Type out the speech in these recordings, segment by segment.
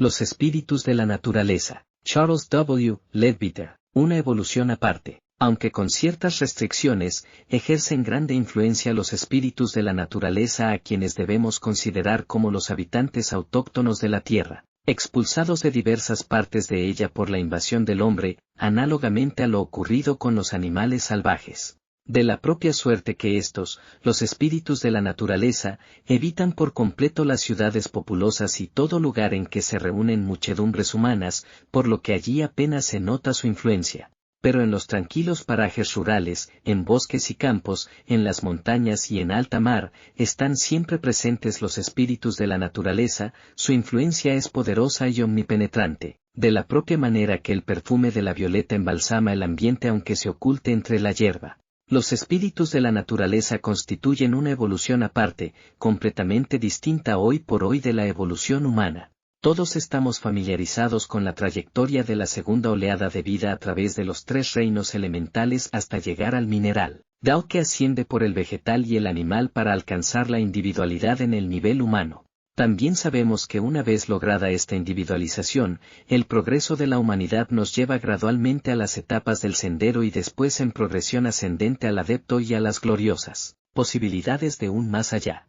Los espíritus de la naturaleza. Charles W. Leadbeater. Una evolución aparte. Aunque con ciertas restricciones, ejercen grande influencia los espíritus de la naturaleza a quienes debemos considerar como los habitantes autóctonos de la Tierra, expulsados de diversas partes de ella por la invasión del hombre, análogamente a lo ocurrido con los animales salvajes. De la propia suerte que estos, los espíritus de la naturaleza, evitan por completo las ciudades populosas y todo lugar en que se reúnen muchedumbres humanas, por lo que allí apenas se nota su influencia. Pero en los tranquilos parajes rurales, en bosques y campos, en las montañas y en alta mar, están siempre presentes los espíritus de la naturaleza, su influencia es poderosa y omnipenetrante, de la propia manera que el perfume de la violeta embalsama el ambiente aunque se oculte entre la hierba. Los espíritus de la naturaleza constituyen una evolución aparte, completamente distinta hoy por hoy de la evolución humana. Todos estamos familiarizados con la trayectoria de la segunda oleada de vida a través de los tres reinos elementales hasta llegar al mineral, dado que asciende por el vegetal y el animal para alcanzar la individualidad en el nivel humano. También sabemos que una vez lograda esta individualización, el progreso de la humanidad nos lleva gradualmente a las etapas del sendero y después en progresión ascendente al adepto y a las gloriosas posibilidades de un más allá.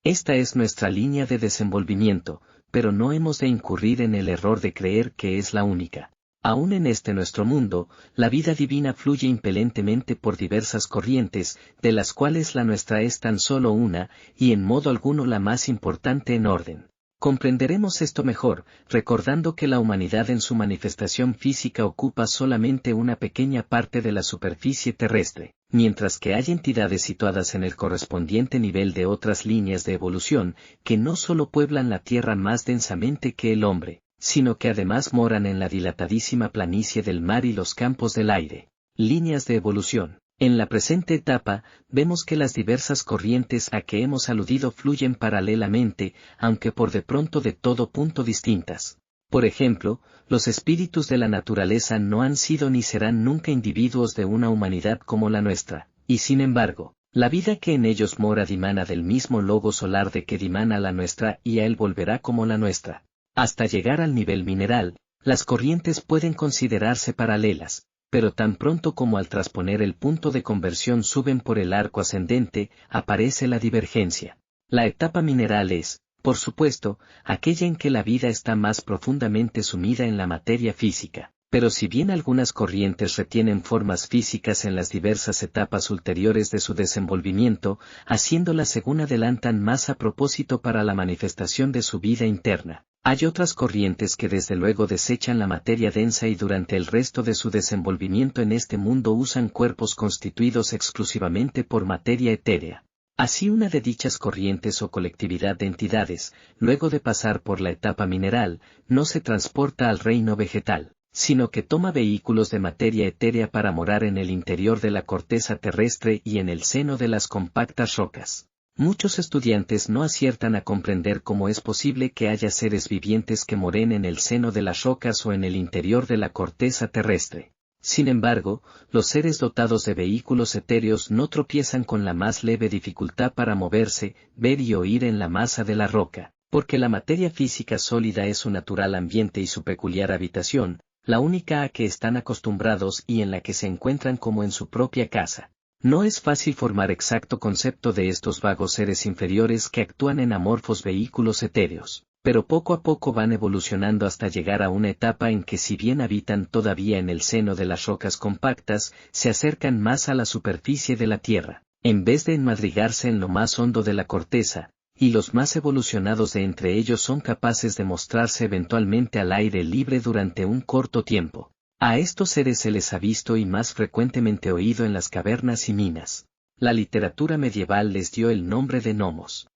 Esta es nuestra línea de desenvolvimiento, pero no hemos de incurrir en el error de creer que es la única. Aún en este nuestro mundo, la vida divina fluye impelentemente por diversas corrientes, de las cuales la nuestra es tan solo una, y en modo alguno la más importante en orden. Comprenderemos esto mejor, recordando que la humanidad en su manifestación física ocupa solamente una pequeña parte de la superficie terrestre, mientras que hay entidades situadas en el correspondiente nivel de otras líneas de evolución, que no solo pueblan la tierra más densamente que el hombre, sino que además moran en la dilatadísima planicie del mar y los campos del aire. Líneas de evolución. En la presente etapa, vemos que las diversas corrientes a que hemos aludido fluyen paralelamente, aunque por de pronto de todo punto distintas. Por ejemplo, los espíritus de la naturaleza no han sido ni serán nunca individuos de una humanidad como la nuestra, y sin embargo, la vida que en ellos mora dimana del mismo logo solar de que dimana la nuestra y a él volverá como la nuestra. Hasta llegar al nivel mineral, las corrientes pueden considerarse paralelas, pero tan pronto como al trasponer el punto de conversión suben por el arco ascendente, aparece la divergencia. La etapa mineral es, por supuesto, aquella en que la vida está más profundamente sumida en la materia física, pero si bien algunas corrientes retienen formas físicas en las diversas etapas ulteriores de su desenvolvimiento, haciéndolas según adelantan más a propósito para la manifestación de su vida interna. Hay otras corrientes que desde luego desechan la materia densa y durante el resto de su desenvolvimiento en este mundo usan cuerpos constituidos exclusivamente por materia etérea. Así una de dichas corrientes o colectividad de entidades, luego de pasar por la etapa mineral, no se transporta al reino vegetal, sino que toma vehículos de materia etérea para morar en el interior de la corteza terrestre y en el seno de las compactas rocas. Muchos estudiantes no aciertan a comprender cómo es posible que haya seres vivientes que moren en el seno de las rocas o en el interior de la corteza terrestre. Sin embargo, los seres dotados de vehículos etéreos no tropiezan con la más leve dificultad para moverse, ver y oír en la masa de la roca, porque la materia física sólida es su natural ambiente y su peculiar habitación, la única a que están acostumbrados y en la que se encuentran como en su propia casa. No es fácil formar exacto concepto de estos vagos seres inferiores que actúan en amorfos vehículos etéreos, pero poco a poco van evolucionando hasta llegar a una etapa en que si bien habitan todavía en el seno de las rocas compactas, se acercan más a la superficie de la Tierra, en vez de enmadrigarse en lo más hondo de la corteza, y los más evolucionados de entre ellos son capaces de mostrarse eventualmente al aire libre durante un corto tiempo. A estos seres se les ha visto y más frecuentemente oído en las cavernas y minas. La literatura medieval les dio el nombre de gnomos.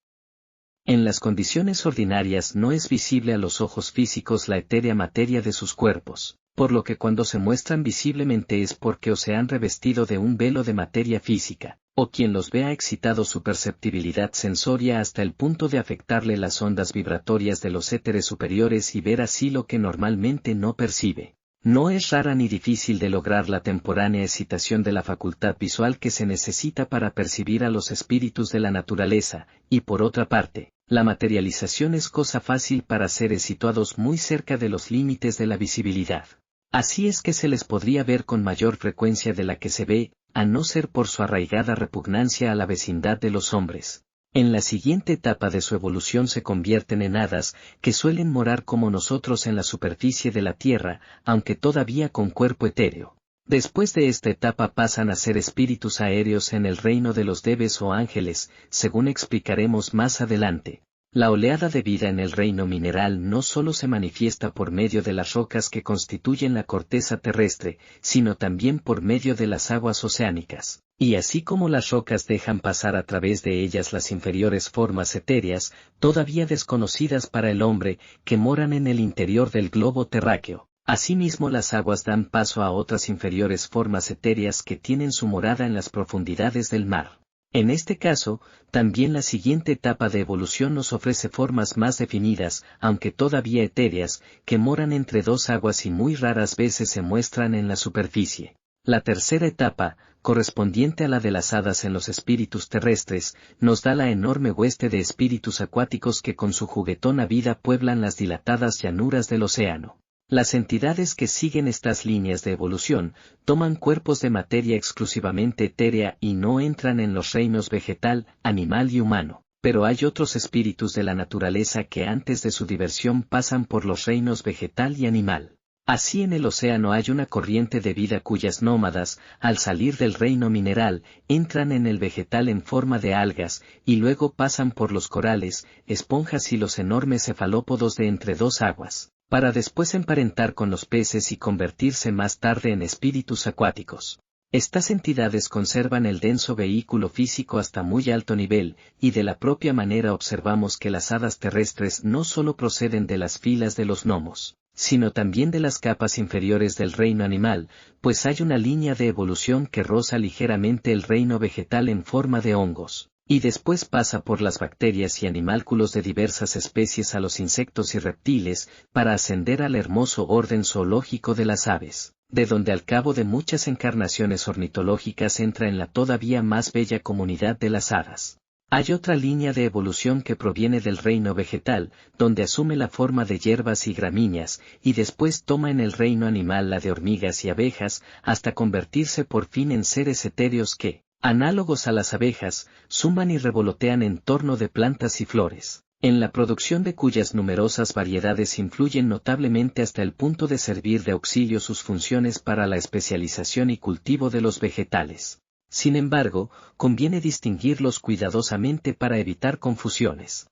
En las condiciones ordinarias no es visible a los ojos físicos la etérea materia de sus cuerpos, por lo que cuando se muestran visiblemente es porque o se han revestido de un velo de materia física, o quien los ve ha excitado su perceptibilidad sensoria hasta el punto de afectarle las ondas vibratorias de los éteres superiores y ver así lo que normalmente no percibe. No es rara ni difícil de lograr la temporánea excitación de la facultad visual que se necesita para percibir a los espíritus de la naturaleza, y por otra parte, La materialización es cosa fácil para seres situados muy cerca de los límites de la visibilidad. Así es que se les podría ver con mayor frecuencia de la que se ve, a no ser por su arraigada repugnancia a la vecindad de los hombres. En la siguiente etapa de su evolución se convierten en hadas, que suelen morar como nosotros en la superficie de la tierra, aunque todavía con cuerpo etéreo. Después de esta etapa pasan a ser espíritus aéreos en el reino de los debes o ángeles, según explicaremos más adelante. La oleada de vida en el reino mineral no solo se manifiesta por medio de las rocas que constituyen la corteza terrestre, sino también por medio de las aguas oceánicas. Y así como las rocas dejan pasar a través de ellas las inferiores formas etéreas, todavía desconocidas para el hombre, que moran en el interior del globo terráqueo. Asimismo las aguas dan paso a otras inferiores formas etéreas que tienen su morada en las profundidades del mar. En este caso, también la siguiente etapa de evolución nos ofrece formas más definidas, aunque todavía etéreas, que moran entre dos aguas y muy raras veces se muestran en la superficie. La tercera etapa, correspondiente a la de las hadas en los espíritus terrestres, nos da la enorme hueste de espíritus acuáticos que con su juguetona vida pueblan las dilatadas llanuras del océano. Las entidades que siguen estas líneas de evolución, toman cuerpos de materia exclusivamente etérea y no entran en los reinos vegetal, animal y humano, pero hay otros espíritus de la naturaleza que antes de su diversión pasan por los reinos vegetal y animal. Así en el océano hay una corriente de vida cuyas nómadas, al salir del reino mineral, entran en el vegetal en forma de algas, y luego pasan por los corales, esponjas y los enormes cefalópodos de entre dos aguas, para después emparentar con los peces y convertirse más tarde en espíritus acuáticos. Estas entidades conservan el denso vehículo físico hasta muy alto nivel, y de la propia manera observamos que las hadas terrestres no solo proceden de las filas de los gnomos, sino también de las capas inferiores del reino animal, pues hay una línea de evolución que roza ligeramente el reino vegetal en forma de hongos, y después pasa por las bacterias y animálculos de diversas especies a los insectos y reptiles, para ascender al hermoso orden zoológico de las aves, de donde al cabo de muchas encarnaciones ornitológicas entra en la todavía más bella comunidad de las hadas. Hay otra línea de evolución que proviene del reino vegetal, donde asume la forma de hierbas y gramíneas, y después toma en el reino animal la de hormigas y abejas, hasta convertirse por fin en seres etéreos que, análogos a las abejas, zumban y revolotean en torno de plantas y flores, en la producción de cuyas numerosas variedades influyen notablemente hasta el punto de servir de auxilio sus funciones para la especialización y cultivo de los vegetales. Sin embargo, conviene distinguirlos cuidadosamente para evitar confusiones.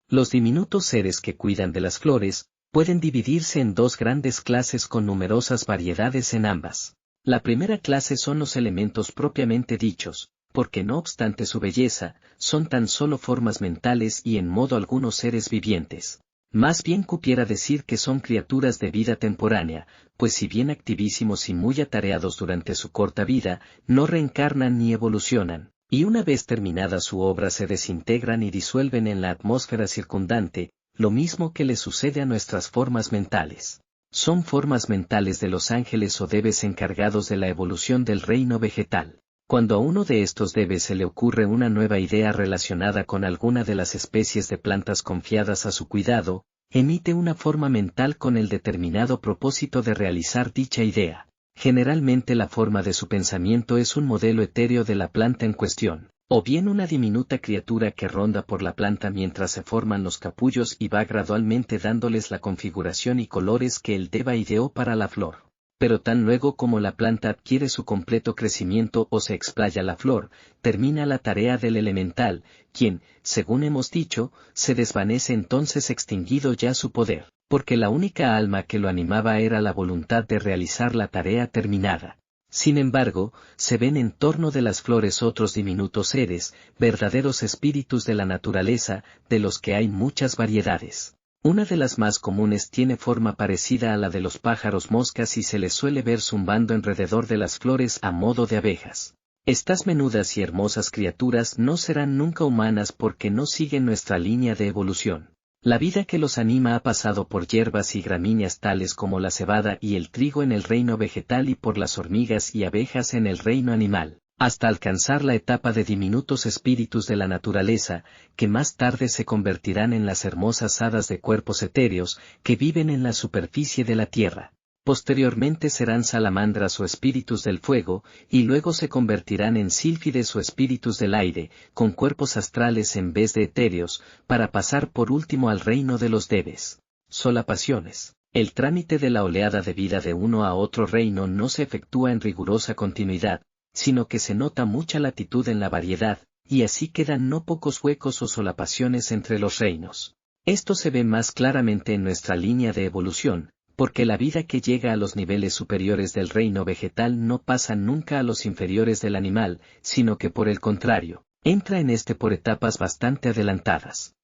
Los diminutos seres que cuidan de las flores, pueden dividirse en dos grandes clases con numerosas variedades en ambas. La primera clase son los elementos propiamente dichos, porque no obstante su belleza, son tan solo formas mentales y en modo algunos seres vivientes. Más bien cupiera decir que son criaturas de vida temporánea, pues si bien activísimos y muy atareados durante su corta vida, no reencarnan ni evolucionan, y una vez terminada su obra se desintegran y disuelven en la atmósfera circundante, lo mismo que le sucede a nuestras formas mentales. Son formas mentales de los ángeles o debes encargados de la evolución del reino vegetal. Cuando a uno de estos debes se le ocurre una nueva idea relacionada con alguna de las especies de plantas confiadas a su cuidado, emite una forma mental con el determinado propósito de realizar dicha idea. Generalmente la forma de su pensamiento es un modelo etéreo de la planta en cuestión, o bien una diminuta criatura que ronda por la planta mientras se forman los capullos y va gradualmente dándoles la configuración y colores que el deva ideó para la flor. Pero tan luego como la planta adquiere su completo crecimiento o se explaya la flor, termina la tarea del elemental, quien, según hemos dicho, se desvanece entonces extinguido ya su poder, porque la única alma que lo animaba era la voluntad de realizar la tarea terminada. Sin embargo, se ven en torno de las flores otros diminutos seres, verdaderos espíritus de la naturaleza, de los que hay muchas variedades. Una de las más comunes tiene forma parecida a la de los pájaros moscas y se les suele ver zumbando alrededor de las flores a modo de abejas. Estas menudas y hermosas criaturas no serán nunca humanas porque no siguen nuestra línea de evolución. La vida que los anima ha pasado por hierbas y gramíneas tales como la cebada y el trigo en el reino vegetal y por las hormigas y abejas en el reino animal. hasta alcanzar la etapa de diminutos espíritus de la naturaleza, que más tarde se convertirán en las hermosas hadas de cuerpos etéreos, que viven en la superficie de la tierra. Posteriormente serán salamandras o espíritus del fuego, y luego se convertirán en sílfides o espíritus del aire, con cuerpos astrales en vez de etéreos, para pasar por último al reino de los debes. Solapaciones. El trámite de la oleada de vida de uno a otro reino no se efectúa en rigurosa continuidad, sino que se nota mucha latitud en la variedad, y así quedan no pocos huecos o solapaciones entre los reinos. Esto se ve más claramente en nuestra línea de evolución, porque la vida que llega a los niveles superiores del reino vegetal no pasa nunca a los inferiores del animal, sino que por el contrario, entra en este por etapas bastante adelantadas.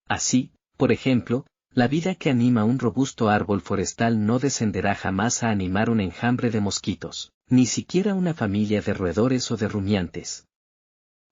Así, por ejemplo, la vida que anima un robusto árbol forestal no descenderá jamás a animar un enjambre de mosquitos, ni siquiera una familia de roedores o de rumiantes.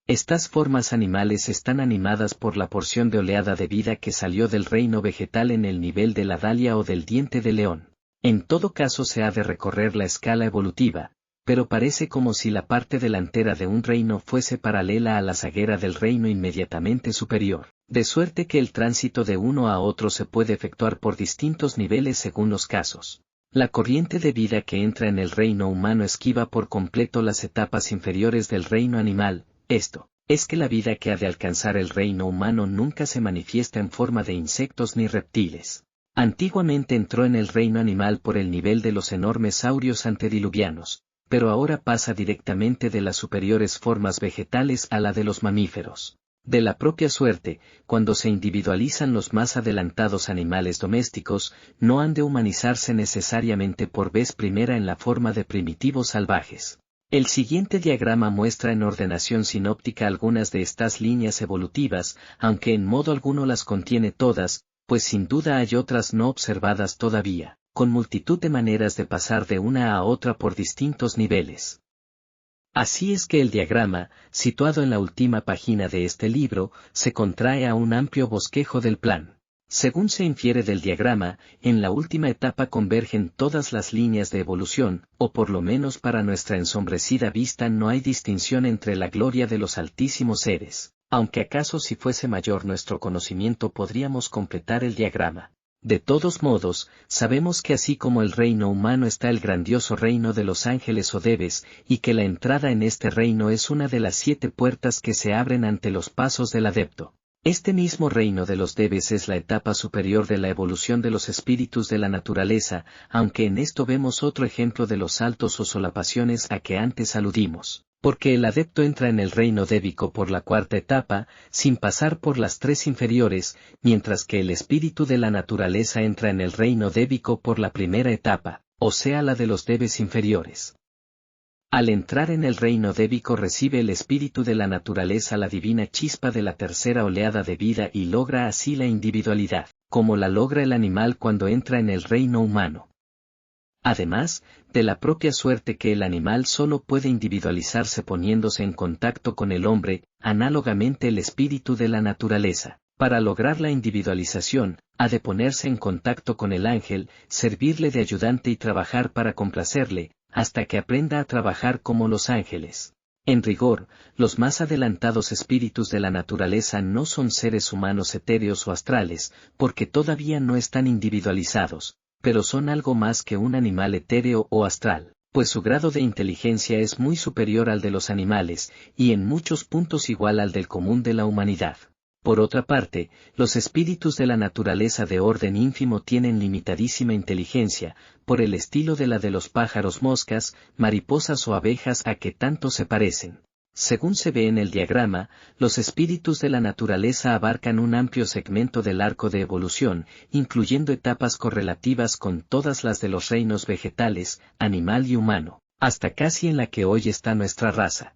Estas formas animales están animadas por la porción de oleada de vida que salió del reino vegetal en el nivel de la dalia o del diente de león. En todo caso se ha de recorrer la escala evolutiva, pero parece como si la parte delantera de un reino fuese paralela a la zaguera del reino inmediatamente superior, de suerte que el tránsito de uno a otro se puede efectuar por distintos niveles según los casos. La corriente de vida que entra en el reino humano esquiva por completo las etapas inferiores del reino animal. Esto es que la vida que ha de alcanzar el reino humano nunca se manifiesta en forma de insectos ni reptiles. Antiguamente entró en el reino animal por el nivel de los enormes saurios antediluvianos, pero ahora pasa directamente de las superiores formas vegetales a la de los mamíferos. De la propia suerte, cuando se individualizan los más adelantados animales domésticos, no han de humanizarse necesariamente por vez primera en la forma de primitivos salvajes. El siguiente diagrama muestra en ordenación sinóptica algunas de estas líneas evolutivas, aunque en modo alguno las contiene todas, pues sin duda hay otras no observadas todavía, con multitud de maneras de pasar de una a otra por distintos niveles. Así es que el diagrama, situado en la última página de este libro, se contrae a un amplio bosquejo del plan. Según se infiere del diagrama, en la última etapa convergen todas las líneas de evolución, o por lo menos para nuestra ensombrecida vista no hay distinción entre la gloria de los altísimos seres, aunque acaso si fuese mayor nuestro conocimiento podríamos completar el diagrama. De todos modos, sabemos que así como el reino humano está el grandioso reino de los ángeles o debes, y que la entrada en este reino es una de las 7 puertas que se abren ante los pasos del adepto. Este mismo reino de los debes es la etapa superior de la evolución de los espíritus de la naturaleza, aunque en esto vemos otro ejemplo de los saltos o solapaciones a que antes aludimos, porque el adepto entra en el reino débico por la 4ª etapa, sin pasar por las 3 inferiores, mientras que el espíritu de la naturaleza entra en el reino débico por la 1ª etapa, o sea la de los debes inferiores. Al entrar en el reino débico recibe el espíritu de la naturaleza la divina chispa de la 3ª oleada de vida y logra así la individualidad, como la logra el animal cuando entra en el reino humano. Además, de la propia suerte que el animal solo puede individualizarse poniéndose en contacto con el hombre, análogamente el espíritu de la naturaleza, para lograr la individualización, ha de ponerse en contacto con el ángel, servirle de ayudante y trabajar para complacerle, hasta que aprenda a trabajar como los ángeles. En rigor, los más adelantados espíritus de la naturaleza no son seres humanos etéreos o astrales, porque todavía no están individualizados, pero son algo más que un animal etéreo o astral, pues su grado de inteligencia es muy superior al de los animales, y en muchos puntos igual al del común de la humanidad. Por otra parte, los espíritus de la naturaleza de orden ínfimo tienen limitadísima inteligencia, por el estilo de la de los pájaros moscas, mariposas o abejas a que tanto se parecen. Según se ve en el diagrama, los espíritus de la naturaleza abarcan un amplio segmento del arco de evolución, incluyendo etapas correlativas con todas las de los reinos vegetales, animal y humano, hasta casi en la que hoy está nuestra raza.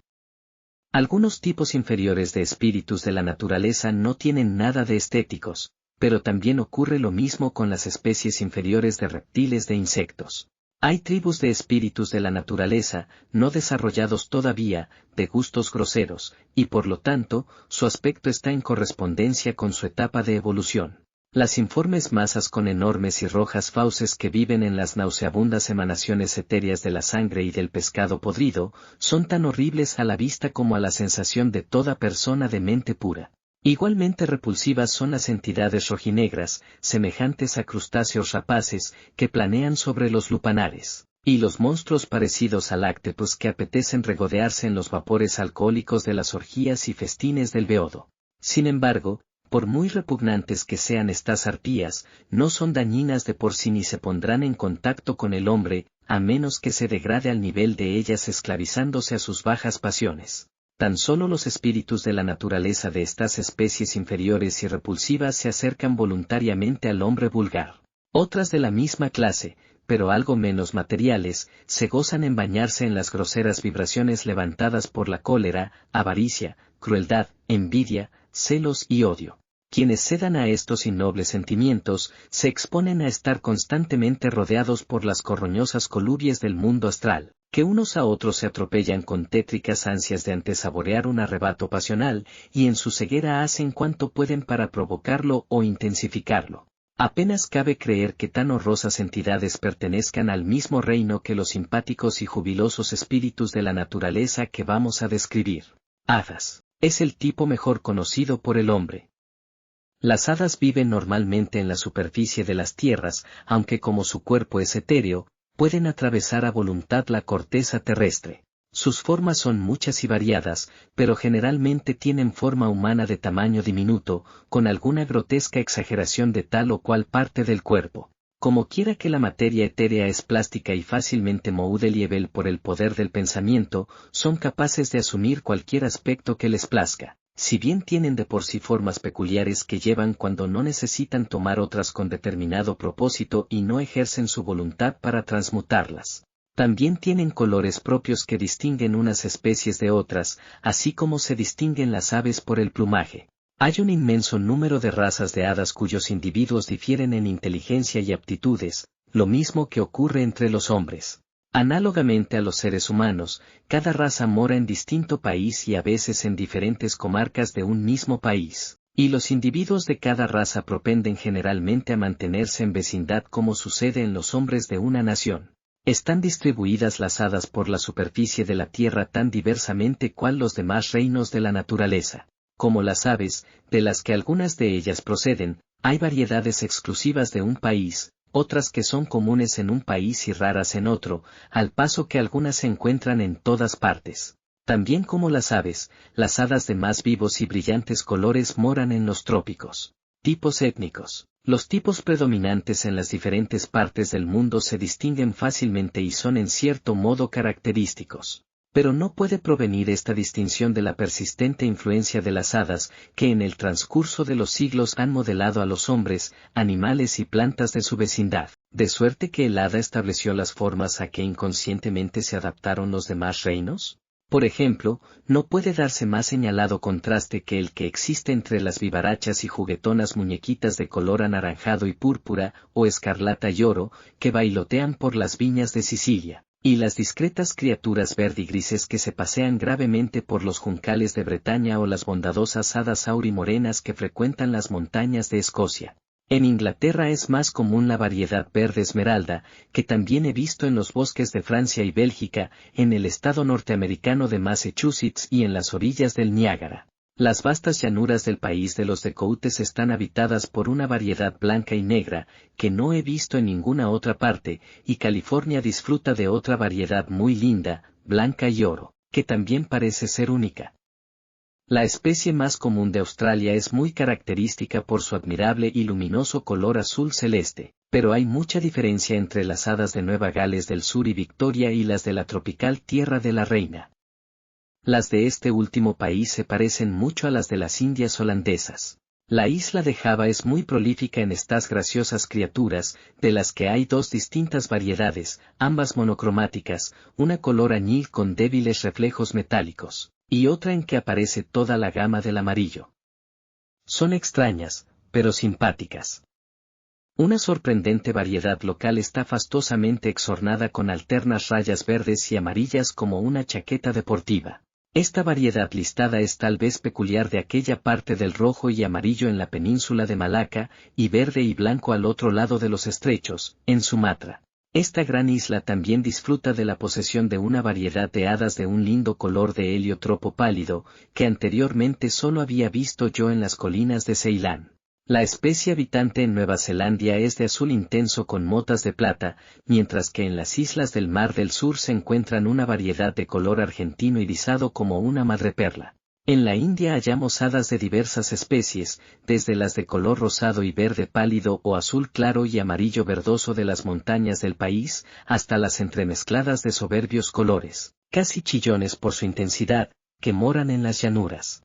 Algunos tipos inferiores de espíritus de la naturaleza no tienen nada de estéticos, pero también ocurre lo mismo con las especies inferiores de reptiles de insectos. Hay tribus de espíritus de la naturaleza, no desarrollados todavía, de gustos groseros, y por lo tanto, su aspecto está en correspondencia con su etapa de evolución. Las informes masas con enormes y rojas fauces que viven en las nauseabundas emanaciones etéreas de la sangre y del pescado podrido, son tan horribles a la vista como a la sensación de toda persona de mente pura. Igualmente repulsivas son las entidades rojinegras, semejantes a crustáceos rapaces, que planean sobre los lupanares, y los monstruos parecidos a lácteos que apetecen regodearse en los vapores alcohólicos de las orgías y festines del beodo. Sin embargo, por muy repugnantes que sean estas arpías, no son dañinas de por sí ni se pondrán en contacto con el hombre, a menos que se degrade al nivel de ellas esclavizándose a sus bajas pasiones. Tan solo los espíritus de la naturaleza de estas especies inferiores y repulsivas se acercan voluntariamente al hombre vulgar. Otras de la misma clase, pero algo menos materiales, se gozan en bañarse en las groseras vibraciones levantadas por la cólera, avaricia, crueldad, envidia, celos y odio. Quienes cedan a estos innobles sentimientos, se exponen a estar constantemente rodeados por las corroñosas colubrias del mundo astral, que unos a otros se atropellan con tétricas ansias de antesaborear un arrebato pasional, y en su ceguera hacen cuanto pueden para provocarlo o intensificarlo. Apenas cabe creer que tan horrorosas entidades pertenezcan al mismo reino que los simpáticos y jubilosos espíritus de la naturaleza que vamos a describir. Hadas. Es el tipo mejor conocido por el hombre. Las hadas viven normalmente en la superficie de las tierras, aunque como su cuerpo es etéreo, pueden atravesar a voluntad la corteza terrestre. Sus formas son muchas y variadas, pero generalmente tienen forma humana de tamaño diminuto, con alguna grotesca exageración de tal o cual parte del cuerpo. Como quiera que la materia etérea es plástica y fácilmente moudelible por el poder del pensamiento, son capaces de asumir cualquier aspecto que les plazca, si bien tienen de por sí formas peculiares que llevan cuando no necesitan tomar otras con determinado propósito y no ejercen su voluntad para transmutarlas. También tienen colores propios que distinguen unas especies de otras, así como se distinguen las aves por el plumaje. Hay un inmenso número de razas de hadas cuyos individuos difieren en inteligencia y aptitudes, lo mismo que ocurre entre los hombres. Análogamente a los seres humanos, cada raza mora en distinto país y a veces en diferentes comarcas de un mismo país, y los individuos de cada raza propenden generalmente a mantenerse en vecindad como sucede en los hombres de una nación. Están distribuidas las hadas por la superficie de la tierra tan diversamente cual los demás reinos de la naturaleza. Como las aves, de las que algunas de ellas proceden, hay variedades exclusivas de un país, otras que son comunes en un país y raras en otro, al paso que algunas se encuentran en todas partes. También como las aves, las hadas de más vivos y brillantes colores moran en los trópicos. Tipos étnicos. Los tipos predominantes en las diferentes partes del mundo se distinguen fácilmente y son en cierto modo característicos. Pero no puede provenir esta distinción de la persistente influencia de las hadas, que en el transcurso de los siglos han modelado a los hombres, animales y plantas de su vecindad, de suerte que el hada estableció las formas a que inconscientemente se adaptaron los demás reinos. Por ejemplo, no puede darse más señalado contraste que el que existe entre las vivarachas y juguetonas muñequitas de color anaranjado y púrpura, o escarlata y oro, que bailotean por las viñas de Sicilia, y las discretas criaturas verdigrises que se pasean gravemente por los juncales de Bretaña o las bondadosas hadas aurimorenas que frecuentan las montañas de Escocia. En Inglaterra es más común la variedad verde esmeralda, que también he visto en los bosques de Francia y Bélgica, en el estado norteamericano de Massachusetts y en las orillas del Niágara. Las vastas llanuras del país de los Dakotas están habitadas por una variedad blanca y negra, que no he visto en ninguna otra parte, y California disfruta de otra variedad muy linda, blanca y oro, que también parece ser única. La especie más común de Australia es muy característica por su admirable y luminoso color azul celeste, pero hay mucha diferencia entre las hadas de Nueva Gales del Sur y Victoria y las de la tropical Tierra de la Reina. Las de este último país se parecen mucho a las de las Indias holandesas. La isla de Java es muy prolífica en estas graciosas criaturas, de las que hay dos distintas variedades, ambas monocromáticas, una color añil con débiles reflejos metálicos, y otra en que aparece toda la gama del amarillo. Son extrañas, pero simpáticas. Una sorprendente variedad local está fastosamente exornada con alternas rayas verdes y amarillas como una chaqueta deportiva. Esta variedad listada es tal vez peculiar de aquella parte del rojo y amarillo en la península de Malaca, y verde y blanco al otro lado de los estrechos, en Sumatra. Esta gran isla también disfruta de la posesión de una variedad de hadas de un lindo color de heliotropo pálido, que anteriormente solo había visto yo en las colinas de Ceilán. La especie habitante en Nueva Zelanda es de azul intenso con motas de plata, mientras que en las islas del Mar del Sur se encuentran una variedad de color argentino irisado como una madreperla. En la India hallamos hadas de diversas especies, desde las de color rosado y verde pálido o azul claro y amarillo verdoso de las montañas del país, hasta las entremezcladas de soberbios colores, casi chillones por su intensidad, que moran en las llanuras.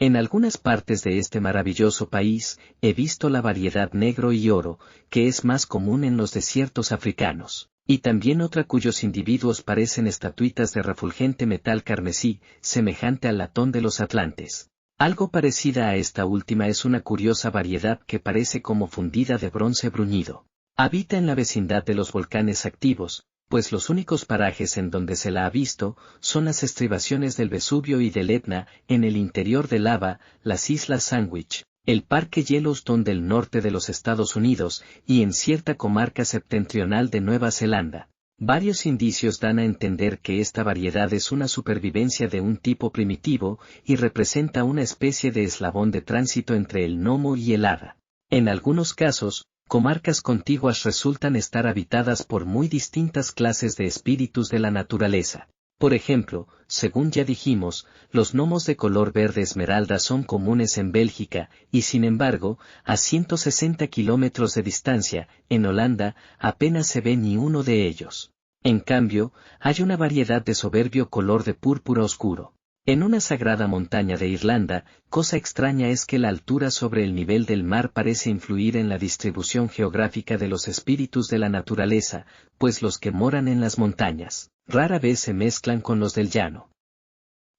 En algunas partes de este maravilloso país, he visto la variedad negro y oro, que es más común en los desiertos africanos, y también otra cuyos individuos parecen estatuitas de refulgente metal carmesí, semejante al latón de los atlantes. Algo parecida a esta última es una curiosa variedad que parece como fundida de bronce bruñido. Habita en la vecindad de los volcanes activos, pues los únicos parajes en donde se la ha visto son las estribaciones del Vesubio y del Etna, en el interior de lava, las Islas Sandwich, el Parque Yellowstone del norte de los Estados Unidos y en cierta comarca septentrional de Nueva Zelanda. Varios indicios dan a entender que esta variedad es una supervivencia de un tipo primitivo y representa una especie de eslabón de tránsito entre el gnomo y el hada. En algunos casos, comarcas contiguas resultan estar habitadas por muy distintas clases de espíritus de la naturaleza. Por ejemplo, según ya dijimos, los gnomos de color verde esmeralda son comunes en Bélgica, y sin embargo, a 160 kilómetros de distancia, en Holanda, apenas se ve ni uno de ellos. En cambio, hay una variedad de soberbio color de púrpura oscuro. En una sagrada montaña de Irlanda, cosa extraña es que la altura sobre el nivel del mar parece influir en la distribución geográfica de los espíritus de la naturaleza, pues los que moran en las montañas, rara vez se mezclan con los del llano.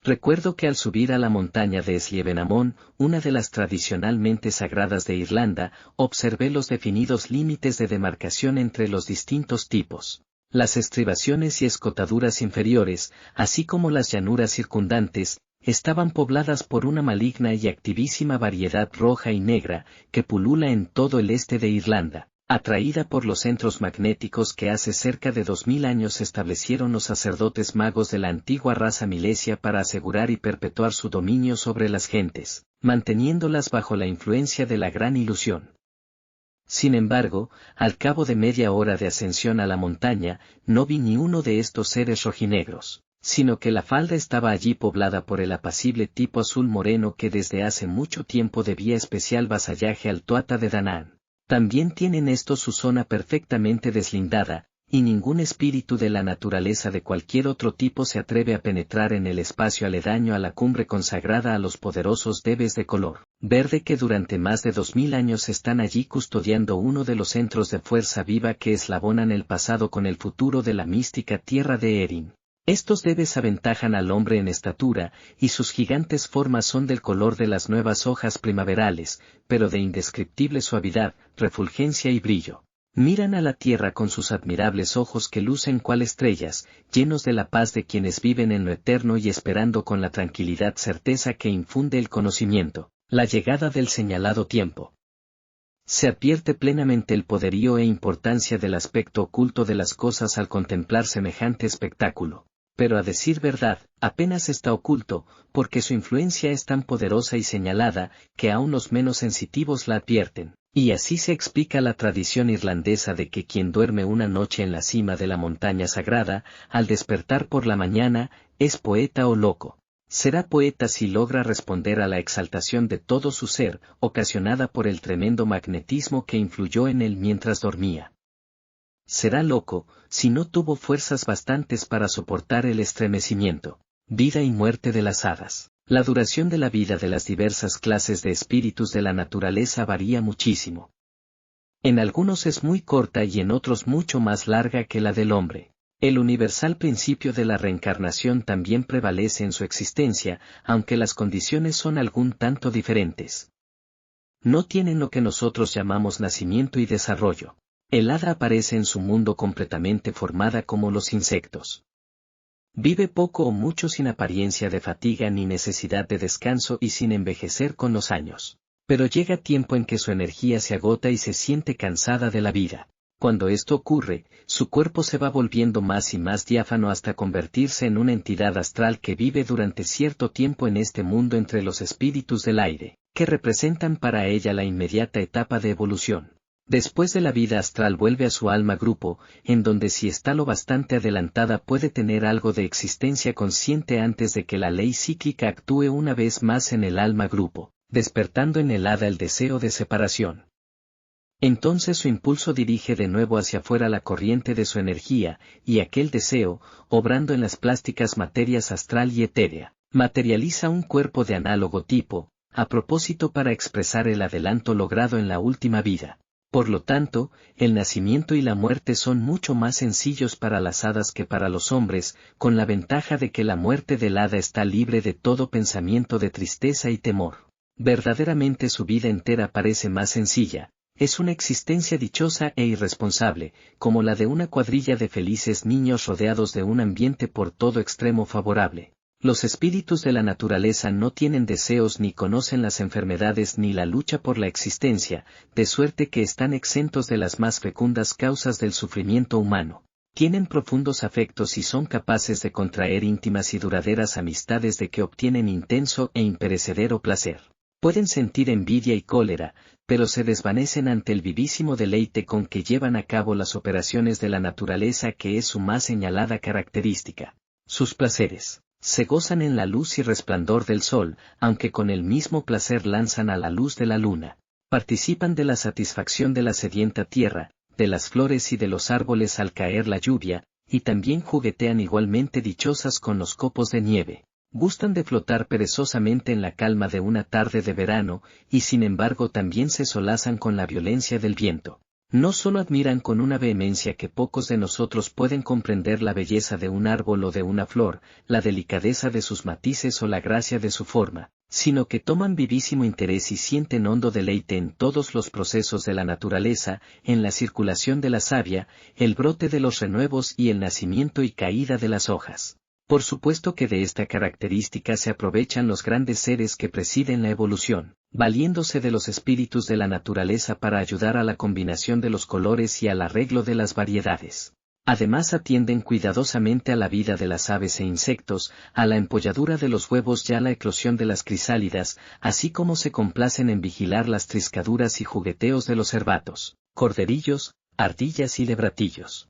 Recuerdo que al subir a la montaña de Slievenamon, una de las tradicionalmente sagradas de Irlanda, observé los definidos límites de demarcación entre los distintos tipos. Las estribaciones y escotaduras inferiores, así como las llanuras circundantes, estaban pobladas por una maligna y activísima variedad roja y negra, que pulula en todo el este de Irlanda, atraída por los centros magnéticos que hace cerca de 2000 años establecieron los sacerdotes magos de la antigua raza milesia para asegurar y perpetuar su dominio sobre las gentes, manteniéndolas bajo la influencia de la gran ilusión. Sin embargo, al cabo de media hora de ascensión a la montaña, no vi ni uno de estos seres rojinegros, sino que la falda estaba allí poblada por el apacible tipo azul moreno que desde hace mucho tiempo debía especial vasallaje al Tuatha de Danann. También tienen estos su zona perfectamente deslindada, y ningún espíritu de la naturaleza de cualquier otro tipo se atreve a penetrar en el espacio aledaño a la cumbre consagrada a los poderosos debes de color verde que durante más de 2000 años están allí custodiando uno de los centros de fuerza viva que eslabonan el pasado con el futuro de la mística tierra de Erin. Estos debes aventajan al hombre en estatura, y sus gigantes formas son del color de las nuevas hojas primaverales, pero de indescriptible suavidad, refulgencia y brillo. Miran a la tierra con sus admirables ojos que lucen cual estrellas, llenos de la paz de quienes viven en lo eterno y esperando con la tranquilidad certeza que infunde el conocimiento, la llegada del señalado tiempo. Se advierte plenamente el poderío e importancia del aspecto oculto de las cosas al contemplar semejante espectáculo. Pero a decir verdad, apenas está oculto, porque su influencia es tan poderosa y señalada, que aún los menos sensitivos la advierten, y así se explica la tradición irlandesa de que quien duerme una noche en la cima de la montaña sagrada, al despertar por la mañana, es poeta o loco. Será poeta si logra responder a la exaltación de todo su ser, ocasionada por el tremendo magnetismo que influyó en él mientras dormía. Será loco, si no tuvo fuerzas bastantes para soportar el estremecimiento, vida y muerte de las hadas. La duración de la vida de las diversas clases de espíritus de la naturaleza varía muchísimo. En algunos es muy corta y en otros mucho más larga que la del hombre. El universal principio de la reencarnación también prevalece en su existencia, aunque las condiciones son algún tanto diferentes. No tienen lo que nosotros llamamos nacimiento y desarrollo. El hada aparece en su mundo completamente formada como los insectos. Vive poco o mucho sin apariencia de fatiga ni necesidad de descanso y sin envejecer con los años. Pero llega tiempo en que su energía se agota y se siente cansada de la vida. Cuando esto ocurre, su cuerpo se va volviendo más y más diáfano hasta convertirse en una entidad astral que vive durante cierto tiempo en este mundo entre los espíritus del aire, que representan para ella la inmediata etapa de evolución. Después de la vida astral vuelve a su alma grupo, en donde si está lo bastante adelantada puede tener algo de existencia consciente antes de que la ley cíclica actúe una vez más en el alma grupo, despertando en el hada el deseo de separación. Entonces su impulso dirige de nuevo hacia afuera la corriente de su energía, y aquel deseo, obrando en las plásticas materias astral y etérea, materializa un cuerpo de análogo tipo, a propósito para expresar el adelanto logrado en la última vida. Por lo tanto, el nacimiento y la muerte son mucho más sencillos para las hadas que para los hombres, con la ventaja de que la muerte del hada está libre de todo pensamiento de tristeza y temor. Verdaderamente su vida entera parece más sencilla, es una existencia dichosa e irresponsable, como la de una cuadrilla de felices niños rodeados de un ambiente por todo extremo favorable. Los espíritus de la naturaleza no tienen deseos ni conocen las enfermedades ni la lucha por la existencia, de suerte que están exentos de las más fecundas causas del sufrimiento humano. Tienen profundos afectos y son capaces de contraer íntimas y duraderas amistades de que obtienen intenso e imperecedero placer. Pueden sentir envidia y cólera, pero se desvanecen ante el vivísimo deleite con que llevan a cabo las operaciones de la naturaleza, que es su más señalada característica. Sus placeres se gozan en la luz y resplandor del sol, aunque con el mismo placer lanzan a la luz de la luna. Participan de la satisfacción de la sedienta tierra, de las flores y de los árboles al caer la lluvia, y también juguetean igualmente dichosas con los copos de nieve. Gustan de flotar perezosamente en la calma de una tarde de verano, y sin embargo también se solazan con la violencia del viento. No solo admiran con una vehemencia que pocos de nosotros pueden comprender la belleza de un árbol o de una flor, la delicadeza de sus matices o la gracia de su forma, sino que toman vivísimo interés y sienten hondo deleite en todos los procesos de la naturaleza, en la circulación de la savia, el brote de los renuevos y el nacimiento y caída de las hojas. Por supuesto que de esta característica se aprovechan los grandes seres que presiden la evolución, valiéndose de los espíritus de la naturaleza para ayudar a la combinación de los colores y al arreglo de las variedades. Además atienden cuidadosamente a la vida de las aves e insectos, a la empolladura de los huevos y a la eclosión de las crisálidas, así como se complacen en vigilar las triscaduras y jugueteos de los cervatos, corderillos, ardillas y lebratillos.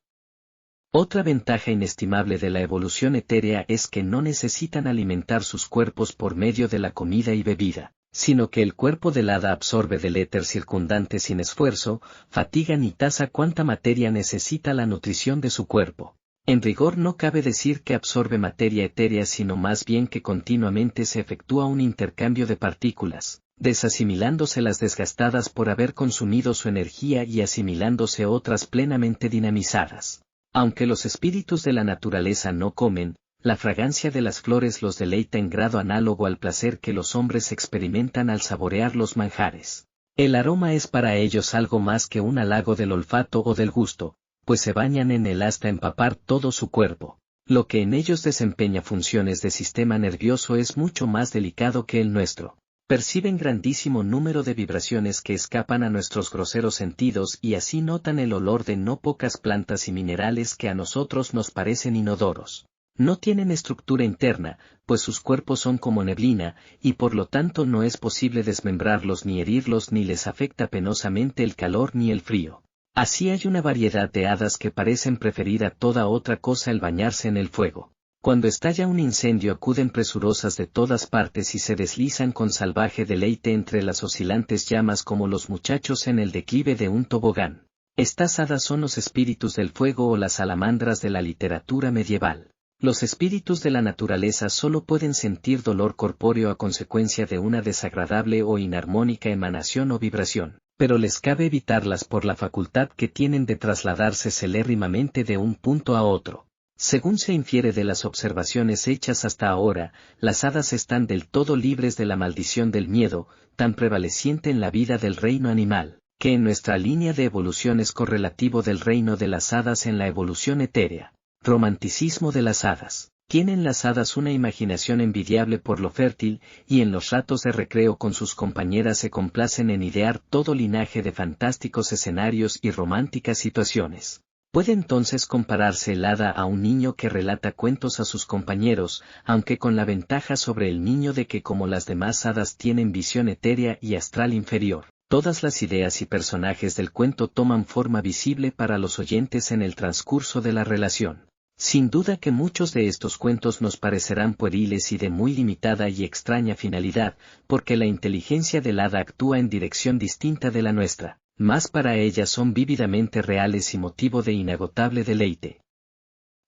Otra ventaja inestimable de la evolución etérea es que no necesitan alimentar sus cuerpos por medio de la comida y bebida, sino que el cuerpo del hada absorbe del éter circundante sin esfuerzo, fatiga ni tasa cuánta materia necesita la nutrición de su cuerpo. En rigor no cabe decir que absorbe materia etérea, sino más bien que continuamente se efectúa un intercambio de partículas, desasimilándose las desgastadas por haber consumido su energía y asimilándose otras plenamente dinamizadas. Aunque los espíritus de la naturaleza no comen, la fragancia de las flores los deleita en grado análogo al placer que los hombres experimentan al saborear los manjares. El aroma es para ellos algo más que un halago del olfato o del gusto, pues se bañan en él hasta empapar todo su cuerpo. Lo que en ellos desempeña funciones de sistema nervioso es mucho más delicado que el nuestro. Perciben grandísimo número de vibraciones que escapan a nuestros groseros sentidos y así notan el olor de no pocas plantas y minerales que a nosotros nos parecen inodoros. No tienen estructura interna, pues sus cuerpos son como neblina, y por lo tanto no es posible desmembrarlos ni herirlos, ni les afecta penosamente el calor ni el frío. Así hay una variedad de hadas que parecen preferir a toda otra cosa el bañarse en el fuego. Cuando estalla un incendio acuden presurosas de todas partes y se deslizan con salvaje deleite entre las oscilantes llamas como los muchachos en el declive de un tobogán. Estas hadas son los espíritus del fuego o las salamandras de la literatura medieval. Los espíritus de la naturaleza solo pueden sentir dolor corpóreo a consecuencia de una desagradable o inarmónica emanación o vibración, pero les cabe evitarlas por la facultad que tienen de trasladarse celérrimamente de un punto a otro. Según se infiere de las observaciones hechas hasta ahora, las hadas están del todo libres de la maldición del miedo, tan prevaleciente en la vida del reino animal, que en nuestra línea de evolución es correlativo del reino de las hadas en la evolución etérea. Romanticismo de las hadas. Tienen las hadas una imaginación envidiable por lo fértil, y en los ratos de recreo con sus compañeras se complacen en idear todo linaje de fantásticos escenarios y románticas situaciones. ¿Puede entonces compararse el hada a un niño que relata cuentos a sus compañeros, aunque con la ventaja sobre el niño de que como las demás hadas tienen visión etérea y astral inferior? Todas las ideas y personajes del cuento toman forma visible para los oyentes en el transcurso de la relación. Sin duda que muchos de estos cuentos nos parecerán pueriles y de muy limitada y extraña finalidad, porque la inteligencia del hada actúa en dirección distinta de la nuestra, mas para ella son vívidamente reales y motivo de inagotable deleite.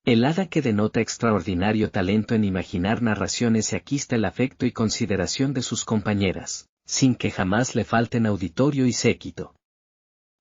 El hada que denota extraordinario talento en imaginar narraciones y aquista el afecto y consideración de sus compañeras, sin que jamás le falten auditorio y séquito.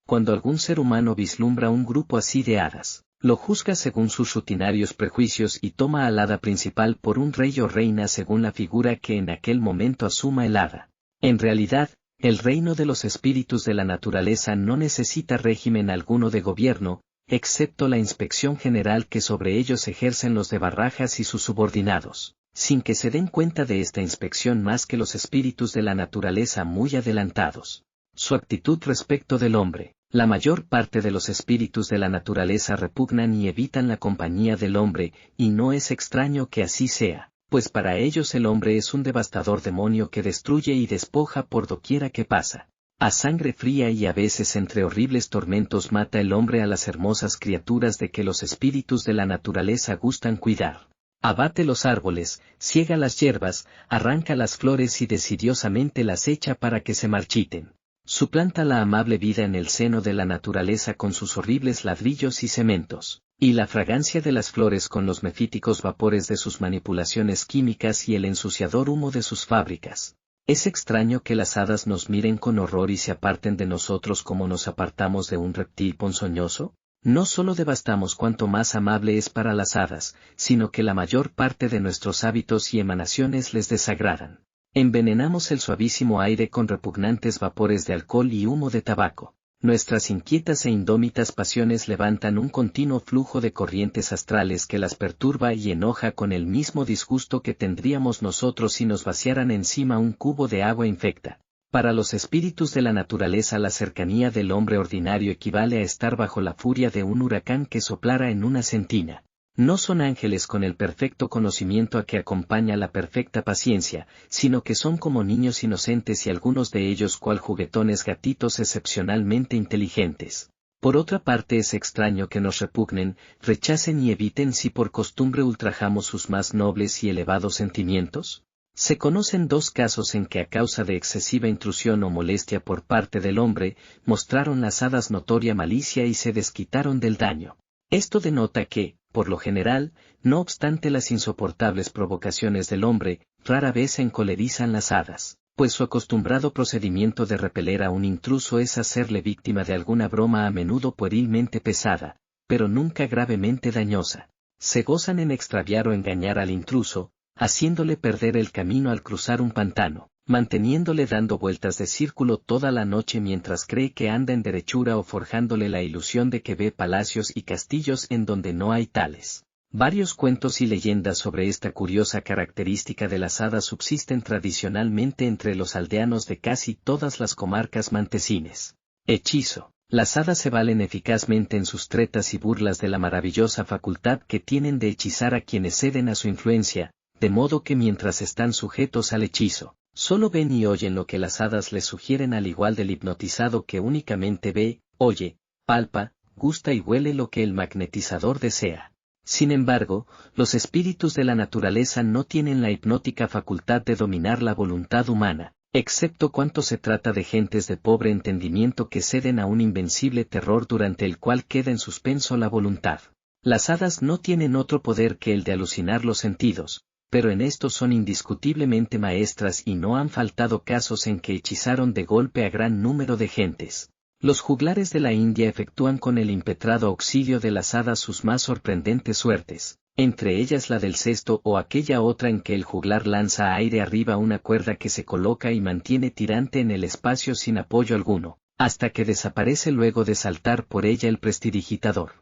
Cuando algún ser humano vislumbra un grupo así de hadas, lo juzga según sus rutinarios prejuicios y toma al hada principal por un rey o reina según la figura que en aquel momento asuma el hada. En realidad, el reino de los espíritus de la naturaleza no necesita régimen alguno de gobierno, excepto la inspección general que sobre ellos ejercen los de Barrajas y sus subordinados, sin que se den cuenta de esta inspección más que los espíritus de la naturaleza muy adelantados. Su actitud respecto del hombre. La mayor parte de los espíritus de la naturaleza repugnan y evitan la compañía del hombre, y no es extraño que así sea, pues para ellos el hombre es un devastador demonio que destruye y despoja por doquiera que pasa. A sangre fría y a veces entre horribles tormentos mata el hombre a las hermosas criaturas de que los espíritus de la naturaleza gustan cuidar. Abate los árboles, ciega las hierbas, arranca las flores y decidiosamente las echa para que se marchiten. Suplanta la amable vida en el seno de la naturaleza con sus horribles ladrillos y cementos, y la fragancia de las flores con los mefíticos vapores de sus manipulaciones químicas y el ensuciador humo de sus fábricas. ¿Es extraño que las hadas nos miren con horror y se aparten de nosotros como nos apartamos de un reptil ponzoñoso? No solo devastamos cuanto más amable es para las hadas, sino que la mayor parte de nuestros hábitos y emanaciones les desagradan. Envenenamos el suavísimo aire con repugnantes vapores de alcohol y humo de tabaco. Nuestras inquietas e indómitas pasiones levantan un continuo flujo de corrientes astrales que las perturba y enoja con el mismo disgusto que tendríamos nosotros si nos vaciaran encima un cubo de agua infecta. Para los espíritus de la naturaleza la cercanía del hombre ordinario equivale a estar bajo la furia de un huracán que soplara en una sentina. No son ángeles con el perfecto conocimiento a que acompaña la perfecta paciencia, sino que son como niños inocentes y algunos de ellos cual juguetones gatitos excepcionalmente inteligentes. Por otra parte es extraño que nos repugnen, rechacen y eviten si por costumbre ultrajamos sus más nobles y elevados sentimientos. Se conocen dos casos en que a causa de excesiva intrusión o molestia por parte del hombre, mostraron las hadas notoria malicia y se desquitaron del daño. Esto denota que, por lo general, no obstante las insoportables provocaciones del hombre, rara vez se encolerizan las hadas, pues su acostumbrado procedimiento de repeler a un intruso es hacerle víctima de alguna broma a menudo puerilmente pesada, pero nunca gravemente dañosa. Se gozan en extraviar o engañar al intruso, haciéndole perder el camino al cruzar un pantano, manteniéndole dando vueltas de círculo toda la noche mientras cree que anda en derechura o forjándole la ilusión de que ve palacios y castillos en donde no hay tales. Varios cuentos y leyendas sobre esta curiosa característica de las hadas subsisten tradicionalmente entre los aldeanos de casi todas las comarcas mantesines. Hechizo. Las hadas se valen eficazmente en sus tretas y burlas de la maravillosa facultad que tienen de hechizar a quienes ceden a su influencia, de modo que mientras están sujetos al hechizo, solo ven y oyen lo que las hadas les sugieren al igual del hipnotizado que únicamente ve, oye, palpa, gusta y huele lo que el magnetizador desea. Sin embargo, los espíritus de la naturaleza no tienen la hipnótica facultad de dominar la voluntad humana, excepto cuando se trata de gentes de pobre entendimiento que ceden a un invencible terror durante el cual queda en suspenso la voluntad. Las hadas no tienen otro poder que el de alucinar los sentidos, pero en esto son indiscutiblemente maestras y no han faltado casos en que hechizaron de golpe a gran número de gentes. Los juglares de la India efectúan con el impetrado auxilio de las hadas sus más sorprendentes suertes, entre ellas la del cesto o aquella otra en que el juglar lanza aire arriba una cuerda que se coloca y mantiene tirante en el espacio sin apoyo alguno, hasta que desaparece luego de saltar por ella el prestidigitador.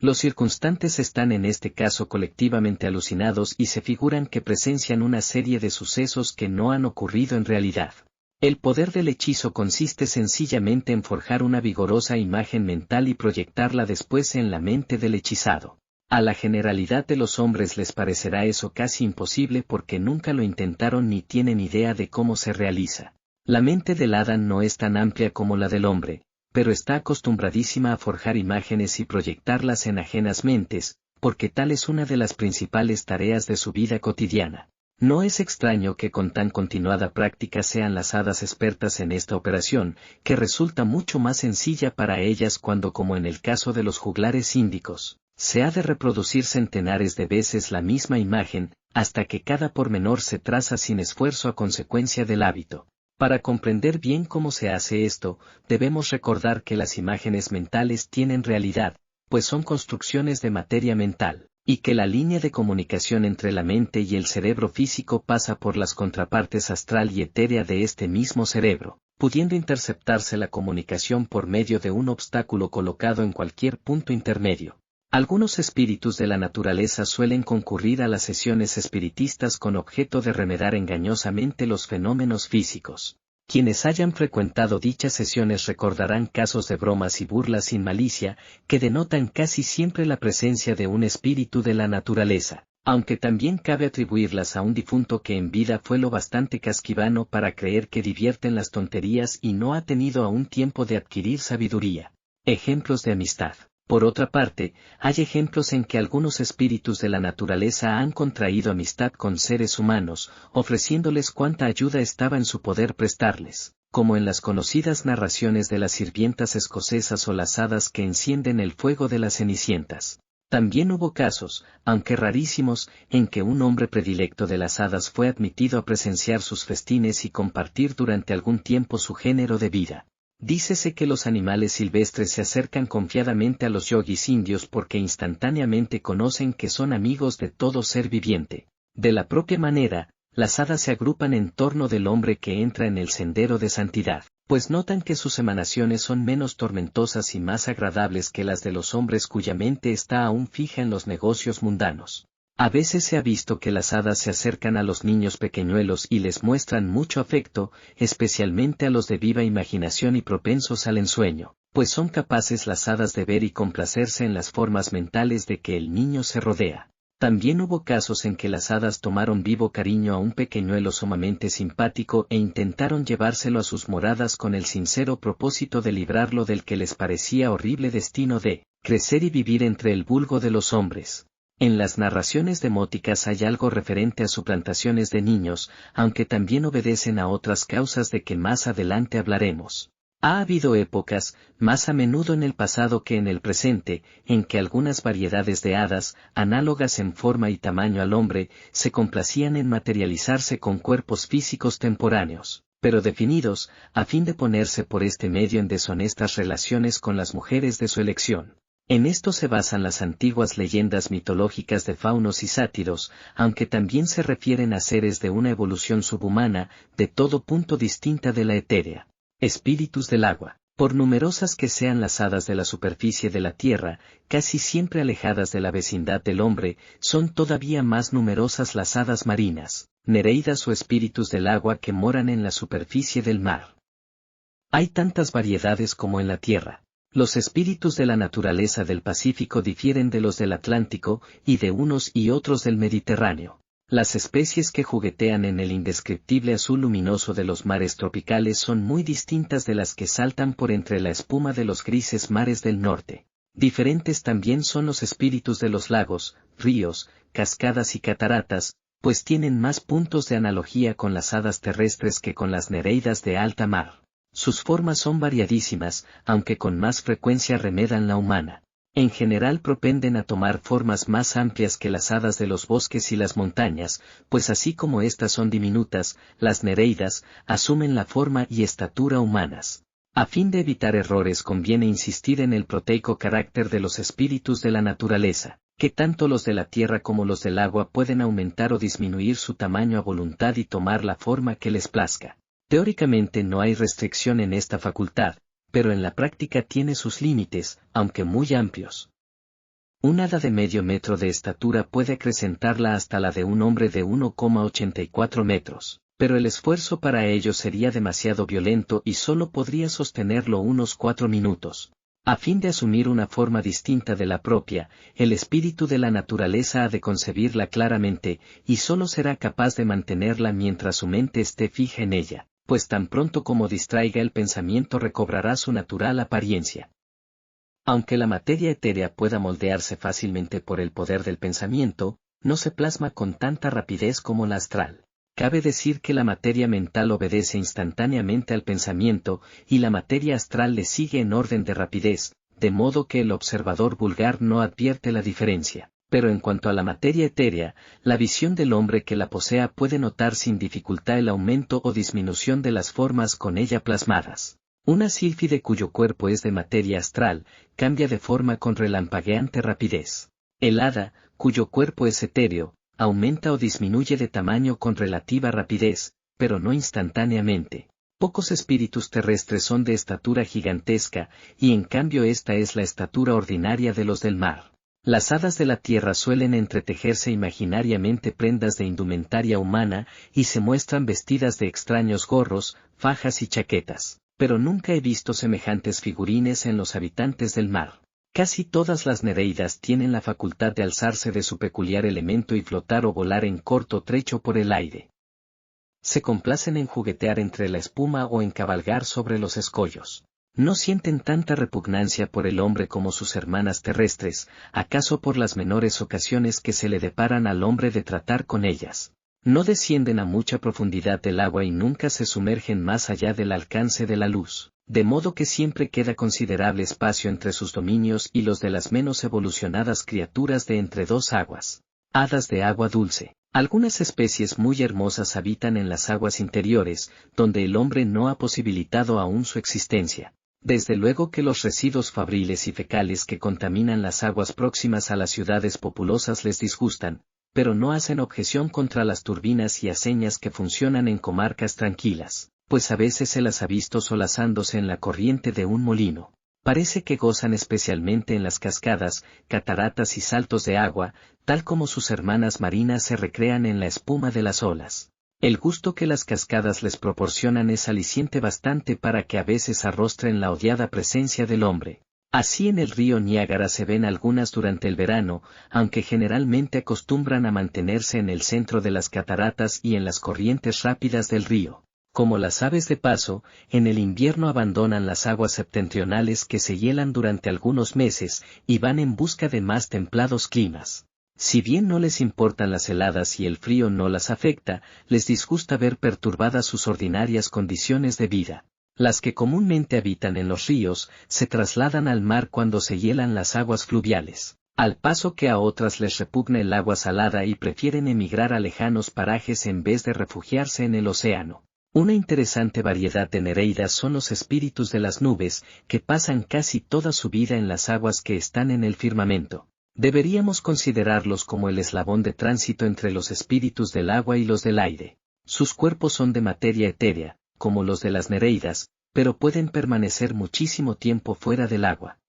Los circunstantes están en este caso colectivamente alucinados y se figuran que presencian una serie de sucesos que no han ocurrido en realidad. El poder del hechizo consiste sencillamente en forjar una vigorosa imagen mental y proyectarla después en la mente del hechizado. A la generalidad de los hombres les parecerá eso casi imposible porque nunca lo intentaron ni tienen idea de cómo se realiza. La mente del hada no es tan amplia como la del hombre, pero está acostumbradísima a forjar imágenes y proyectarlas en ajenas mentes, porque tal es una de las principales tareas de su vida cotidiana. No es extraño que con tan continuada práctica sean las hadas expertas en esta operación, que resulta mucho más sencilla para ellas cuando, como en el caso de los juglares índicos, se ha de reproducir centenares de veces la misma imagen, hasta que cada pormenor se traza sin esfuerzo a consecuencia del hábito. Para comprender bien cómo se hace esto, debemos recordar que las imágenes mentales tienen realidad, pues son construcciones de materia mental, y que la línea de comunicación entre la mente y el cerebro físico pasa por las contrapartes astral y etérea de este mismo cerebro, pudiendo interceptarse la comunicación por medio de un obstáculo colocado en cualquier punto intermedio. Algunos espíritus de la naturaleza suelen concurrir a las sesiones espiritistas con objeto de remedar engañosamente los fenómenos físicos. Quienes hayan frecuentado dichas sesiones recordarán casos de bromas y burlas sin malicia, que denotan casi siempre la presencia de un espíritu de la naturaleza, aunque también cabe atribuirlas a un difunto que en vida fue lo bastante casquivano para creer que divierten las tonterías y no ha tenido aún tiempo de adquirir sabiduría. Ejemplos de amistad. Por otra parte, hay ejemplos en que algunos espíritus de la naturaleza han contraído amistad con seres humanos, ofreciéndoles cuanta ayuda estaba en su poder prestarles, como en las conocidas narraciones de las sirvientas escocesas o las hadas que encienden el fuego de las cenicientas. También hubo casos, aunque rarísimos, en que un hombre predilecto de las hadas fue admitido a presenciar sus festines y compartir durante algún tiempo su género de vida. Dícese que los animales silvestres se acercan confiadamente a los yogis indios porque instantáneamente conocen que son amigos de todo ser viviente. De la propia manera, las hadas se agrupan en torno del hombre que entra en el sendero de santidad, pues notan que sus emanaciones son menos tormentosas y más agradables que las de los hombres cuya mente está aún fija en los negocios mundanos. A veces se ha visto que las hadas se acercan a los niños pequeñuelos y les muestran mucho afecto, especialmente a los de viva imaginación y propensos al ensueño, pues son capaces las hadas de ver y complacerse en las formas mentales de que el niño se rodea. También hubo casos en que las hadas tomaron vivo cariño a un pequeñuelo sumamente simpático e intentaron llevárselo a sus moradas con el sincero propósito de librarlo del que les parecía horrible destino de crecer y vivir entre el vulgo de los hombres. En las narraciones demóticas hay algo referente a suplantaciones de niños, aunque también obedecen a otras causas de que más adelante hablaremos. Ha habido épocas, más a menudo en el pasado que en el presente, en que algunas variedades de hadas, análogas en forma y tamaño al hombre, se complacían en materializarse con cuerpos físicos temporáneos, pero definidos, a fin de ponerse por este medio en deshonestas relaciones con las mujeres de su elección. En esto se basan las antiguas leyendas mitológicas de faunos y sátiros, aunque también se refieren a seres de una evolución subhumana, de todo punto distinta de la etérea. Espíritus del agua. Por numerosas que sean las hadas de la superficie de la tierra, casi siempre alejadas de la vecindad del hombre, son todavía más numerosas las hadas marinas, nereidas o espíritus del agua que moran en la superficie del mar. Hay tantas variedades como en la tierra. Los espíritus de la naturaleza del Pacífico difieren de los del Atlántico, y de unos y otros del Mediterráneo. Las especies que juguetean en el indescriptible azul luminoso de los mares tropicales son muy distintas de las que saltan por entre la espuma de los grises mares del norte. Diferentes también son los espíritus de los lagos, ríos, cascadas y cataratas, pues tienen más puntos de analogía con las hadas terrestres que con las nereidas de alta mar. Sus formas son variadísimas, aunque con más frecuencia remedan la humana. En general propenden a tomar formas más amplias que las hadas de los bosques y las montañas, pues así como éstas son diminutas, las nereidas asumen la forma y estatura humanas. A fin de evitar errores conviene insistir en el proteico carácter de los espíritus de la naturaleza, que tanto los de la tierra como los del agua pueden aumentar o disminuir su tamaño a voluntad y tomar la forma que les plazca. Teóricamente no hay restricción en esta facultad, pero en la práctica tiene sus límites, aunque muy amplios. Un hada de medio metro de estatura puede acrecentarla hasta la de un hombre de 1,84 metros, pero el esfuerzo para ello sería demasiado violento y solo podría sostenerlo unos 4 minutos. A fin de asumir una forma distinta de la propia, el espíritu de la naturaleza ha de concebirla claramente, y solo será capaz de mantenerla mientras su mente esté fija en ella, pues tan pronto como distraiga el pensamiento recobrará su natural apariencia. Aunque la materia etérea pueda moldearse fácilmente por el poder del pensamiento, no se plasma con tanta rapidez como la astral. Cabe decir que la materia mental obedece instantáneamente al pensamiento, y la materia astral le sigue en orden de rapidez, de modo que el observador vulgar no advierte la diferencia. Pero en cuanto a la materia etérea, la visión del hombre que la posea puede notar sin dificultad el aumento o disminución de las formas con ella plasmadas. Una sílfide cuyo cuerpo es de materia astral, cambia de forma con relampagueante rapidez. El hada, cuyo cuerpo es etéreo, aumenta o disminuye de tamaño con relativa rapidez, pero no instantáneamente. Pocos espíritus terrestres son de estatura gigantesca, y en cambio esta es la estatura ordinaria de los del mar. Las hadas de la tierra suelen entretejerse imaginariamente prendas de indumentaria humana, y se muestran vestidas de extraños gorros, fajas y chaquetas, pero nunca he visto semejantes figurines en los habitantes del mar. Casi todas las nereidas tienen la facultad de alzarse de su peculiar elemento y flotar o volar en corto trecho por el aire. Se complacen en juguetear entre la espuma o en cabalgar sobre los escollos. No sienten tanta repugnancia por el hombre como sus hermanas terrestres, acaso por las menores ocasiones que se le deparan al hombre de tratar con ellas. No descienden a mucha profundidad del agua y nunca se sumergen más allá del alcance de la luz, de modo que siempre queda considerable espacio entre sus dominios y los de las menos evolucionadas criaturas de entre dos aguas. Hadas de agua dulce. Algunas especies muy hermosas habitan en las aguas interiores, donde el hombre no ha posibilitado aún su existencia. Desde luego que los residuos fabriles y fecales que contaminan las aguas próximas a las ciudades populosas les disgustan, pero no hacen objeción contra las turbinas y aceñas que funcionan en comarcas tranquilas, pues a veces se las ha visto solazándose en la corriente de un molino. Parece que gozan especialmente en las cascadas, cataratas y saltos de agua, tal como sus hermanas marinas se recrean en la espuma de las olas. El gusto que las cascadas les proporcionan es aliciente bastante para que a veces arrostren la odiada presencia del hombre. Así en el río Niágara se ven algunas durante el verano, aunque generalmente acostumbran a mantenerse en el centro de las cataratas y en las corrientes rápidas del río. Como las aves de paso, en el invierno abandonan las aguas septentrionales que se hielan durante algunos meses, y van en busca de más templados climas. Si bien no les importan las heladas y el frío no las afecta, les disgusta ver perturbadas sus ordinarias condiciones de vida. Las que comúnmente habitan en los ríos, se trasladan al mar cuando se hielan las aguas fluviales, al paso que a otras les repugna el agua salada y prefieren emigrar a lejanos parajes en vez de refugiarse en el océano. Una interesante variedad de nereidas son los espíritus de las nubes, que pasan casi toda su vida en las aguas que están en el firmamento. Deberíamos considerarlos como el eslabón de tránsito entre los espíritus del agua y los del aire. Sus cuerpos son de materia etérea, como los de las nereidas, pero pueden permanecer muchísimo tiempo fuera del agua.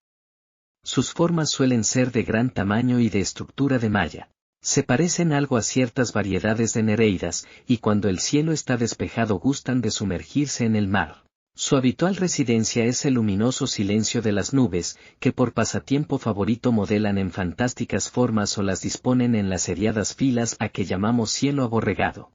Sus formas suelen ser de gran tamaño y de estructura de malla. Se parecen algo a ciertas variedades de nereidas, y cuando el cielo está despejado gustan de sumergirse en el mar. Su habitual residencia es el luminoso silencio de las nubes, que por pasatiempo favorito modelan en fantásticas formas o las disponen en las seriadas filas a que llamamos cielo aborregado.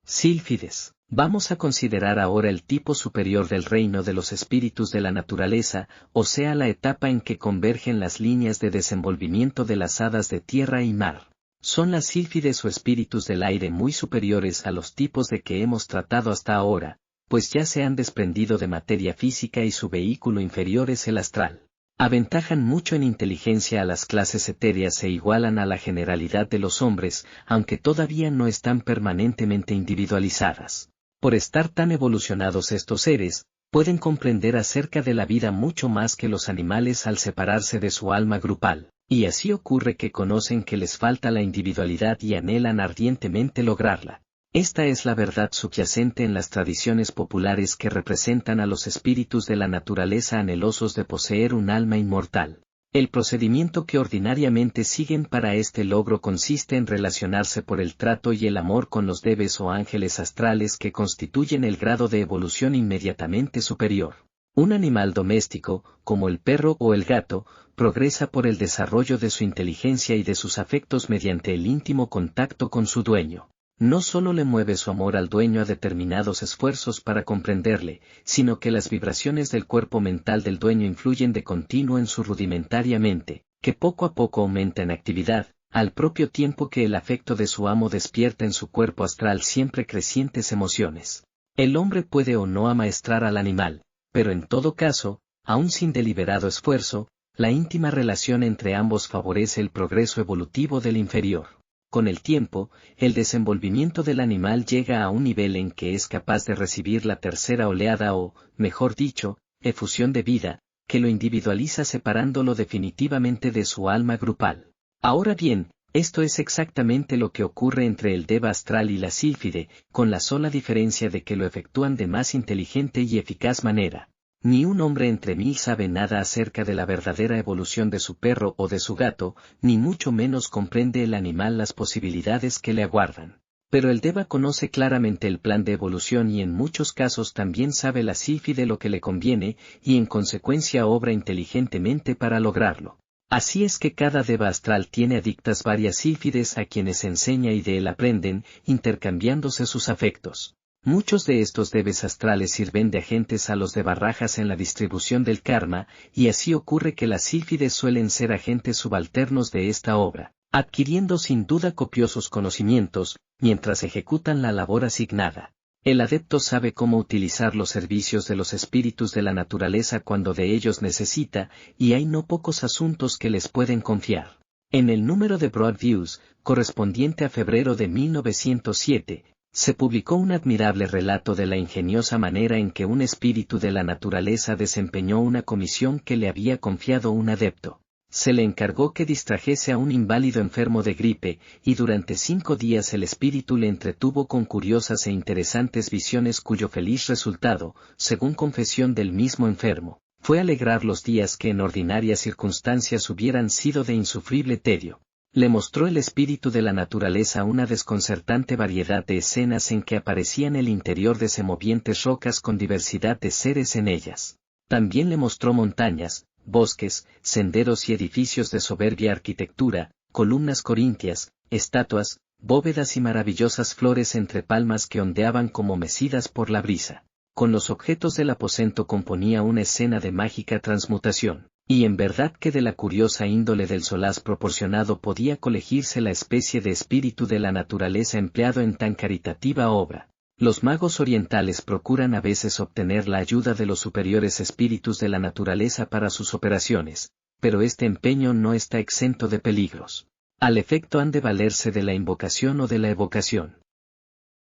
Sílfides. Vamos a considerar ahora el tipo superior del reino de los espíritus de la naturaleza, o sea la etapa en que convergen las líneas de desenvolvimiento de las hadas de tierra y mar. Son las sílfides o espíritus del aire muy superiores a los tipos de que hemos tratado hasta ahora, pues ya se han desprendido de materia física y su vehículo inferior es el astral. Aventajan mucho en inteligencia a las clases etéreas e igualan a la generalidad de los hombres, aunque todavía no están permanentemente individualizadas. Por estar tan evolucionados estos seres, pueden comprender acerca de la vida mucho más que los animales al separarse de su alma grupal, y así ocurre que conocen que les falta la individualidad y anhelan ardientemente lograrla. Esta es la verdad subyacente en las tradiciones populares que representan a los espíritus de la naturaleza anhelosos de poseer un alma inmortal. El procedimiento que ordinariamente siguen para este logro consiste en relacionarse por el trato y el amor con los deves o ángeles astrales que constituyen el grado de evolución inmediatamente superior. Un animal doméstico, como el perro o el gato, progresa por el desarrollo de su inteligencia y de sus afectos mediante el íntimo contacto con su dueño. No solo le mueve su amor al dueño a determinados esfuerzos para comprenderle, sino que las vibraciones del cuerpo mental del dueño influyen de continuo en su rudimentaria mente, que poco a poco aumenta en actividad, al propio tiempo que el afecto de su amo despierta en su cuerpo astral siempre crecientes emociones. El hombre puede o no amaestrar al animal, pero en todo caso, aun sin deliberado esfuerzo, la íntima relación entre ambos favorece el progreso evolutivo del inferior. Con el tiempo, el desenvolvimiento del animal llega a un nivel en que es capaz de recibir la tercera oleada o, mejor dicho, efusión de vida, que lo individualiza separándolo definitivamente de su alma grupal. Ahora bien, esto es exactamente lo que ocurre entre el deva astral y la sílfide, con la sola diferencia de que lo efectúan de más inteligente y eficaz manera. Ni un hombre entre mil sabe nada acerca de la verdadera evolución de su perro o de su gato, ni mucho menos comprende el animal las posibilidades que le aguardan. Pero el deva conoce claramente el plan de evolución y en muchos casos también sabe la sílfide lo que le conviene, y en consecuencia obra inteligentemente para lograrlo. Así es que cada deva astral tiene adictas varias sílfides a quienes enseña y de él aprenden, intercambiándose sus afectos. Muchos de estos deves astrales sirven de agentes a los de barajas en la distribución del karma, y así ocurre que las sílfides suelen ser agentes subalternos de esta obra, adquiriendo sin duda copiosos conocimientos, mientras ejecutan la labor asignada. El adepto sabe cómo utilizar los servicios de los espíritus de la naturaleza cuando de ellos necesita, y hay no pocos asuntos que les pueden confiar. En el número de Broadviews, correspondiente a febrero de 1907, se publicó un admirable relato de la ingeniosa manera en que un espíritu de la naturaleza desempeñó una comisión que le había confiado un adepto. Se le encargó que distrajese a un inválido enfermo de gripe, y durante 5 días el espíritu le entretuvo con curiosas e interesantes visiones cuyo feliz resultado, según confesión del mismo enfermo, fue alegrar los días que en ordinarias circunstancias hubieran sido de insufrible tedio. Le mostró el espíritu de la naturaleza una desconcertante variedad de escenas en que aparecían el interior de semovientes rocas con diversidad de seres en ellas. También le mostró montañas, bosques, senderos y edificios de soberbia arquitectura, columnas corintias, estatuas, bóvedas y maravillosas flores entre palmas que ondeaban como mecidas por la brisa. Con los objetos del aposento componía una escena de mágica transmutación. Y en verdad que de la curiosa índole del solaz proporcionado podía colegirse la especie de espíritu de la naturaleza empleado en tan caritativa obra. Los magos orientales procuran a veces obtener la ayuda de los superiores espíritus de la naturaleza para sus operaciones, pero este empeño no está exento de peligros. Al efecto han de valerse de la invocación o de la evocación.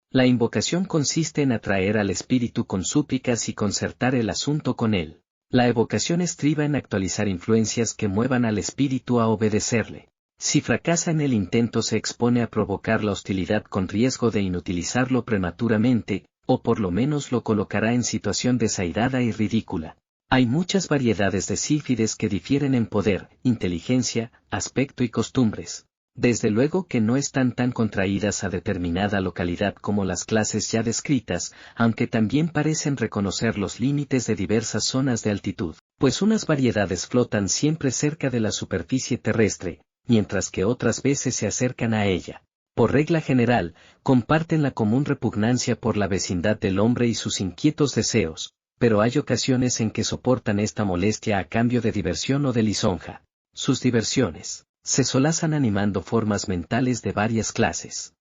La invocación consiste en atraer al espíritu con súplicas y concertar el asunto con él. La evocación estriba en actualizar influencias que muevan al espíritu a obedecerle. Si fracasa en el intento se expone a provocar la hostilidad con riesgo de inutilizarlo prematuramente, o por lo menos lo colocará en situación desairada y ridícula. Hay muchas variedades de sílfides que difieren en poder, inteligencia, aspecto y costumbres. Desde luego que no están tan contraídas a determinada localidad como las clases ya descritas, aunque también parecen reconocer los límites de diversas zonas de altitud, pues unas variedades flotan siempre cerca de la superficie terrestre, mientras que otras veces se acercan a ella. Por regla general, comparten la común repugnancia por la vecindad del hombre y sus inquietos deseos, pero hay ocasiones en que soportan esta molestia a cambio de diversión o de lisonja. Sus diversiones se solazan animando formas mentales de varias clases.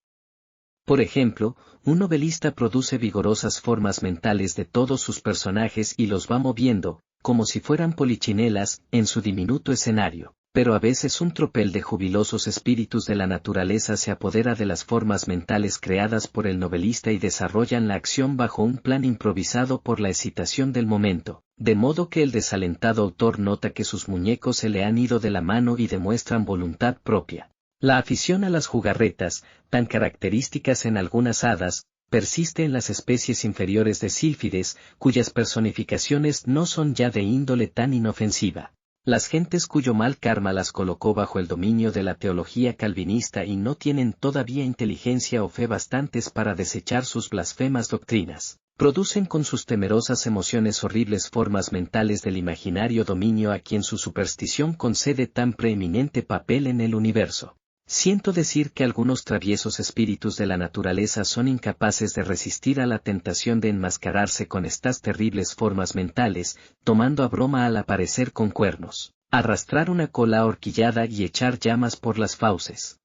Por ejemplo, un novelista produce vigorosas formas mentales de todos sus personajes y los va moviendo, como si fueran polichinelas, en su diminuto escenario, pero a veces un tropel de jubilosos espíritus de la naturaleza se apodera de las formas mentales creadas por el novelista y desarrollan la acción bajo un plan improvisado por la excitación del momento, de modo que el desalentado autor nota que sus muñecos se le han ido de la mano y demuestran voluntad propia. La afición a las jugarretas, tan características en algunas hadas, persiste en las especies inferiores de sílfides, cuyas personificaciones no son ya de índole tan inofensiva. Las gentes cuyo mal karma las colocó bajo el dominio de la teología calvinista y no tienen todavía inteligencia o fe bastantes para desechar sus blasfemas doctrinas, producen con sus temerosas emociones horribles formas mentales del imaginario dominio a quien su superstición concede tan preeminente papel en el universo. Siento decir que algunos traviesos espíritus de la naturaleza son incapaces de resistir a la tentación de enmascararse con estas terribles formas mentales, tomando a broma al aparecer con cuernos, arrastrar una cola ahorquillada y echar llamas por las fauces.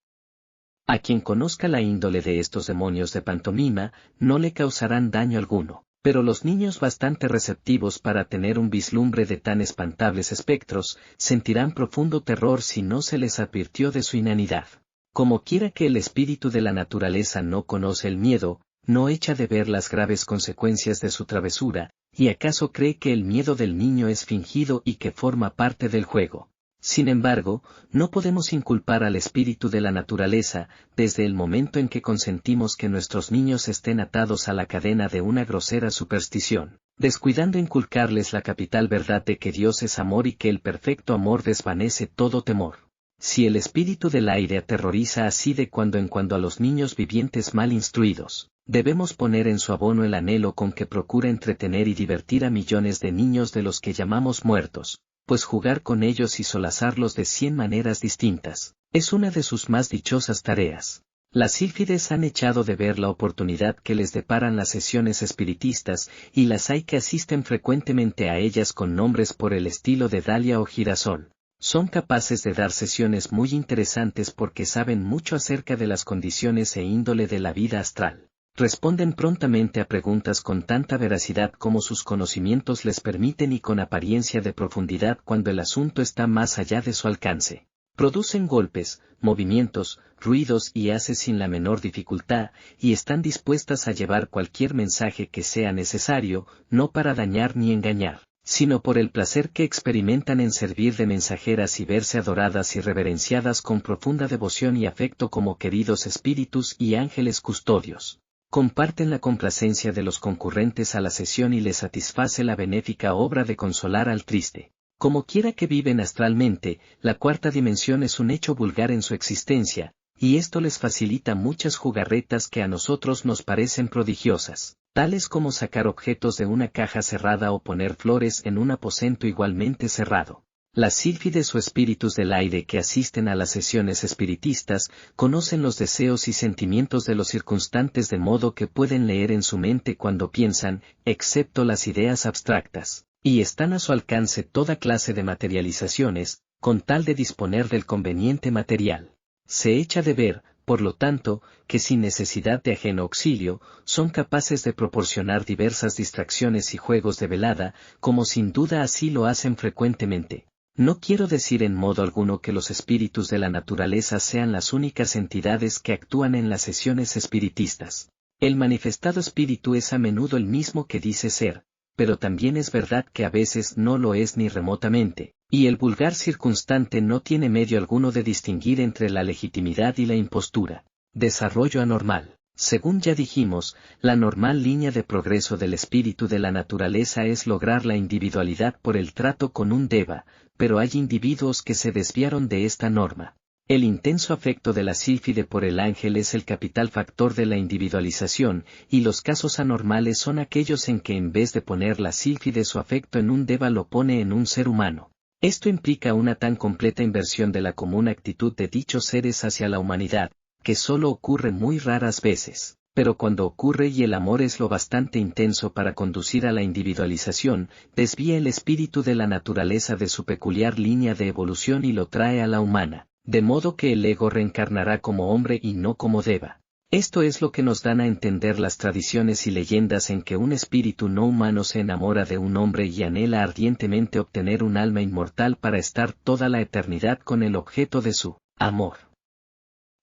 A quien conozca la índole de estos demonios de pantomima, no le causarán daño alguno, pero los niños bastante receptivos para tener un vislumbre de tan espantables espectros, sentirán profundo terror si no se les advirtió de su inanidad. Como quiera que el espíritu de la naturaleza no conoce el miedo, no echa de ver las graves consecuencias de su travesura, y acaso cree que el miedo del niño es fingido y que forma parte del juego. Sin embargo, no podemos inculpar al espíritu de la naturaleza, desde el momento en que consentimos que nuestros niños estén atados a la cadena de una grosera superstición, descuidando inculcarles la capital verdad de que Dios es amor y que el perfecto amor desvanece todo temor. Si el espíritu del aire aterroriza así de cuando en cuando a los niños vivientes mal instruidos, debemos poner en su abono el anhelo con que procura entretener y divertir a millones de niños de los que llamamos muertos, pues jugar con ellos y solazarlos de 100 maneras distintas, es una de sus más dichosas tareas. Las sílfides han echado de ver la oportunidad que les deparan las sesiones espiritistas, y las hay que asisten frecuentemente a ellas con nombres por el estilo de Dalia o Girasol. Son capaces de dar sesiones muy interesantes porque saben mucho acerca de las condiciones e índole de la vida astral. Responden prontamente a preguntas con tanta veracidad como sus conocimientos les permiten y con apariencia de profundidad cuando el asunto está más allá de su alcance. Producen golpes, movimientos, ruidos y haces sin la menor dificultad, y están dispuestas a llevar cualquier mensaje que sea necesario, no para dañar ni engañar, sino por el placer que experimentan en servir de mensajeras y verse adoradas y reverenciadas con profunda devoción y afecto como queridos espíritus y ángeles custodios. Comparten la complacencia de los concurrentes a la sesión y les satisface la benéfica obra de consolar al triste. Como quiera que viven astralmente, la cuarta dimensión es un hecho vulgar en su existencia, y esto les facilita muchas jugarretas que a nosotros nos parecen prodigiosas, tales como sacar objetos de una caja cerrada o poner flores en un aposento igualmente cerrado. Las sílfides o espíritus del aire que asisten a las sesiones espiritistas, conocen los deseos y sentimientos de los circunstantes de modo que pueden leer en su mente cuando piensan, excepto las ideas abstractas, y están a su alcance toda clase de materializaciones, con tal de disponer del conveniente material. Se echa de ver, por lo tanto, que sin necesidad de ajeno auxilio, son capaces de proporcionar diversas distracciones y juegos de velada, como sin duda así lo hacen frecuentemente. No quiero decir en modo alguno que los espíritus de la naturaleza sean las únicas entidades que actúan en las sesiones espiritistas. El manifestado espíritu es a menudo el mismo que dice ser, pero también es verdad que a veces no lo es ni remotamente, y el vulgar circunstante no tiene medio alguno de distinguir entre la legitimidad y la impostura. Desarrollo anormal. Según ya dijimos, la normal línea de progreso del espíritu de la naturaleza es lograr la individualidad por el trato con un deva, pero hay individuos que se desviaron de esta norma. El intenso afecto de la sílfide por el ángel es el capital factor de la individualización, y los casos anormales son aquellos en que en vez de poner la sílfide su afecto en un deva lo pone en un ser humano. Esto implica una tan completa inversión de la común actitud de dichos seres hacia la humanidad, que solo ocurre muy raras veces, pero cuando ocurre y el amor es lo bastante intenso para conducir a la individualización, desvía el espíritu de la naturaleza de su peculiar línea de evolución y lo trae a la humana, de modo que el ego reencarnará como hombre y no como deva. Esto es lo que nos dan a entender las tradiciones y leyendas en que un espíritu no humano se enamora de un hombre y anhela ardientemente obtener un alma inmortal para estar toda la eternidad con el objeto de su amor.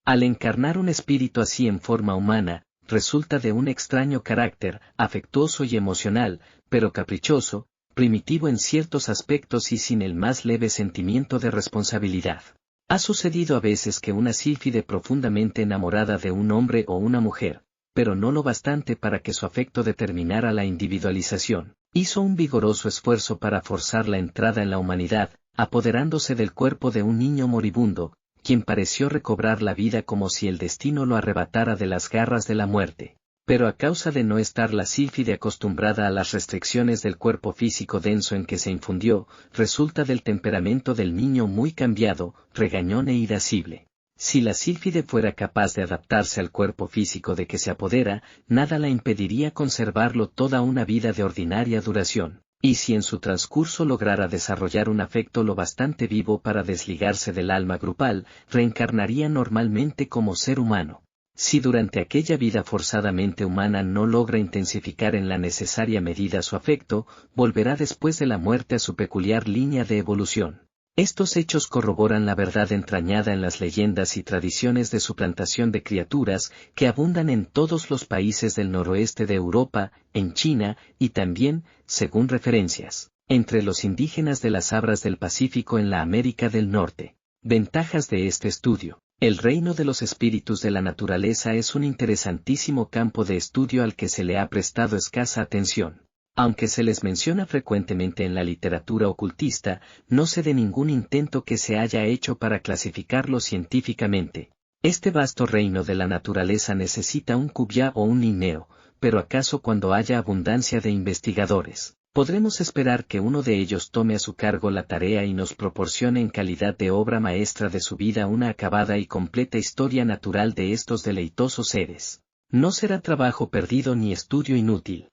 Al encarnar un espíritu así en forma humana, resulta de un extraño carácter, afectuoso y emocional, pero caprichoso, primitivo en ciertos aspectos y sin el más leve sentimiento de responsabilidad. Ha sucedido a veces que una sílfide profundamente enamorada de un hombre o una mujer, pero no lo bastante para que su afecto determinara la individualización, hizo un vigoroso esfuerzo para forzar la entrada en la humanidad, apoderándose del cuerpo de un niño moribundo, quien pareció recobrar la vida como si el destino lo arrebatara de las garras de la muerte. Pero a causa de no estar la sílfide acostumbrada a las restricciones del cuerpo físico denso en que se infundió, resulta del temperamento del niño muy cambiado, regañón e irascible. Si la sílfide fuera capaz de adaptarse al cuerpo físico de que se apodera, nada la impediría conservarlo toda una vida de ordinaria duración, y si en su transcurso lograra desarrollar un afecto lo bastante vivo para desligarse del alma grupal, reencarnaría normalmente como ser humano. Si durante aquella vida forzadamente humana no logra intensificar en la necesaria medida su afecto, volverá después de la muerte a su peculiar línea de evolución. Estos hechos corroboran la verdad entrañada en las leyendas y tradiciones de suplantación de criaturas que abundan en todos los países del noroeste de Europa, en China, y también, según referencias, entre los indígenas de las Abras del Pacífico en la América del Norte. Ventajas de este estudio. El reino de los espíritus de la naturaleza es un interesantísimo campo de estudio al que se le ha prestado escasa atención. Aunque se les menciona frecuentemente en la literatura ocultista, no se de ningún intento que se haya hecho para clasificarlo científicamente. Este vasto reino de la naturaleza necesita un Cuvier o un Linneo, pero acaso cuando haya abundancia de investigadores, podremos esperar que uno de ellos tome a su cargo la tarea y nos proporcione en calidad de obra maestra de su vida una acabada y completa historia natural de estos deleitosos seres. No será trabajo perdido ni estudio inútil.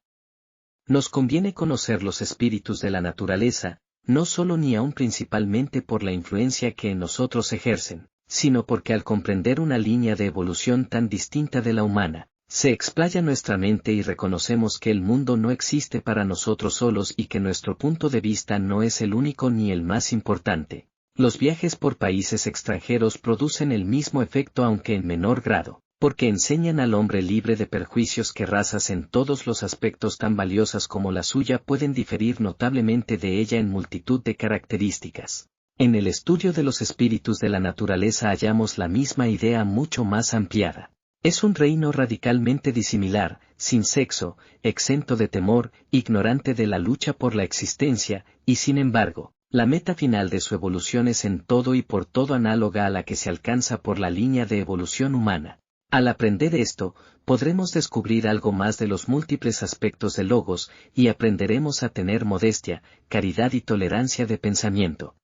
Nos conviene conocer los espíritus de la naturaleza, no solo ni aun principalmente por la influencia que en nosotros ejercen, sino porque al comprender una línea de evolución tan distinta de la humana, se explaya nuestra mente y reconocemos que el mundo no existe para nosotros solos y que nuestro punto de vista no es el único ni el más importante. Los viajes por países extranjeros producen el mismo efecto aunque en menor grado, porque enseñan al hombre libre de perjuicios que razas en todos los aspectos tan valiosas como la suya pueden diferir notablemente de ella en multitud de características. En el estudio de los espíritus de la naturaleza hallamos la misma idea mucho más ampliada. Es un reino radicalmente disimilar, sin sexo, exento de temor, ignorante de la lucha por la existencia, y sin embargo, la meta final de su evolución es en todo y por todo análoga a la que se alcanza por la línea de evolución humana. Al aprender esto, podremos descubrir algo más de los múltiples aspectos del logos y aprenderemos a tener modestia, caridad y tolerancia de pensamiento.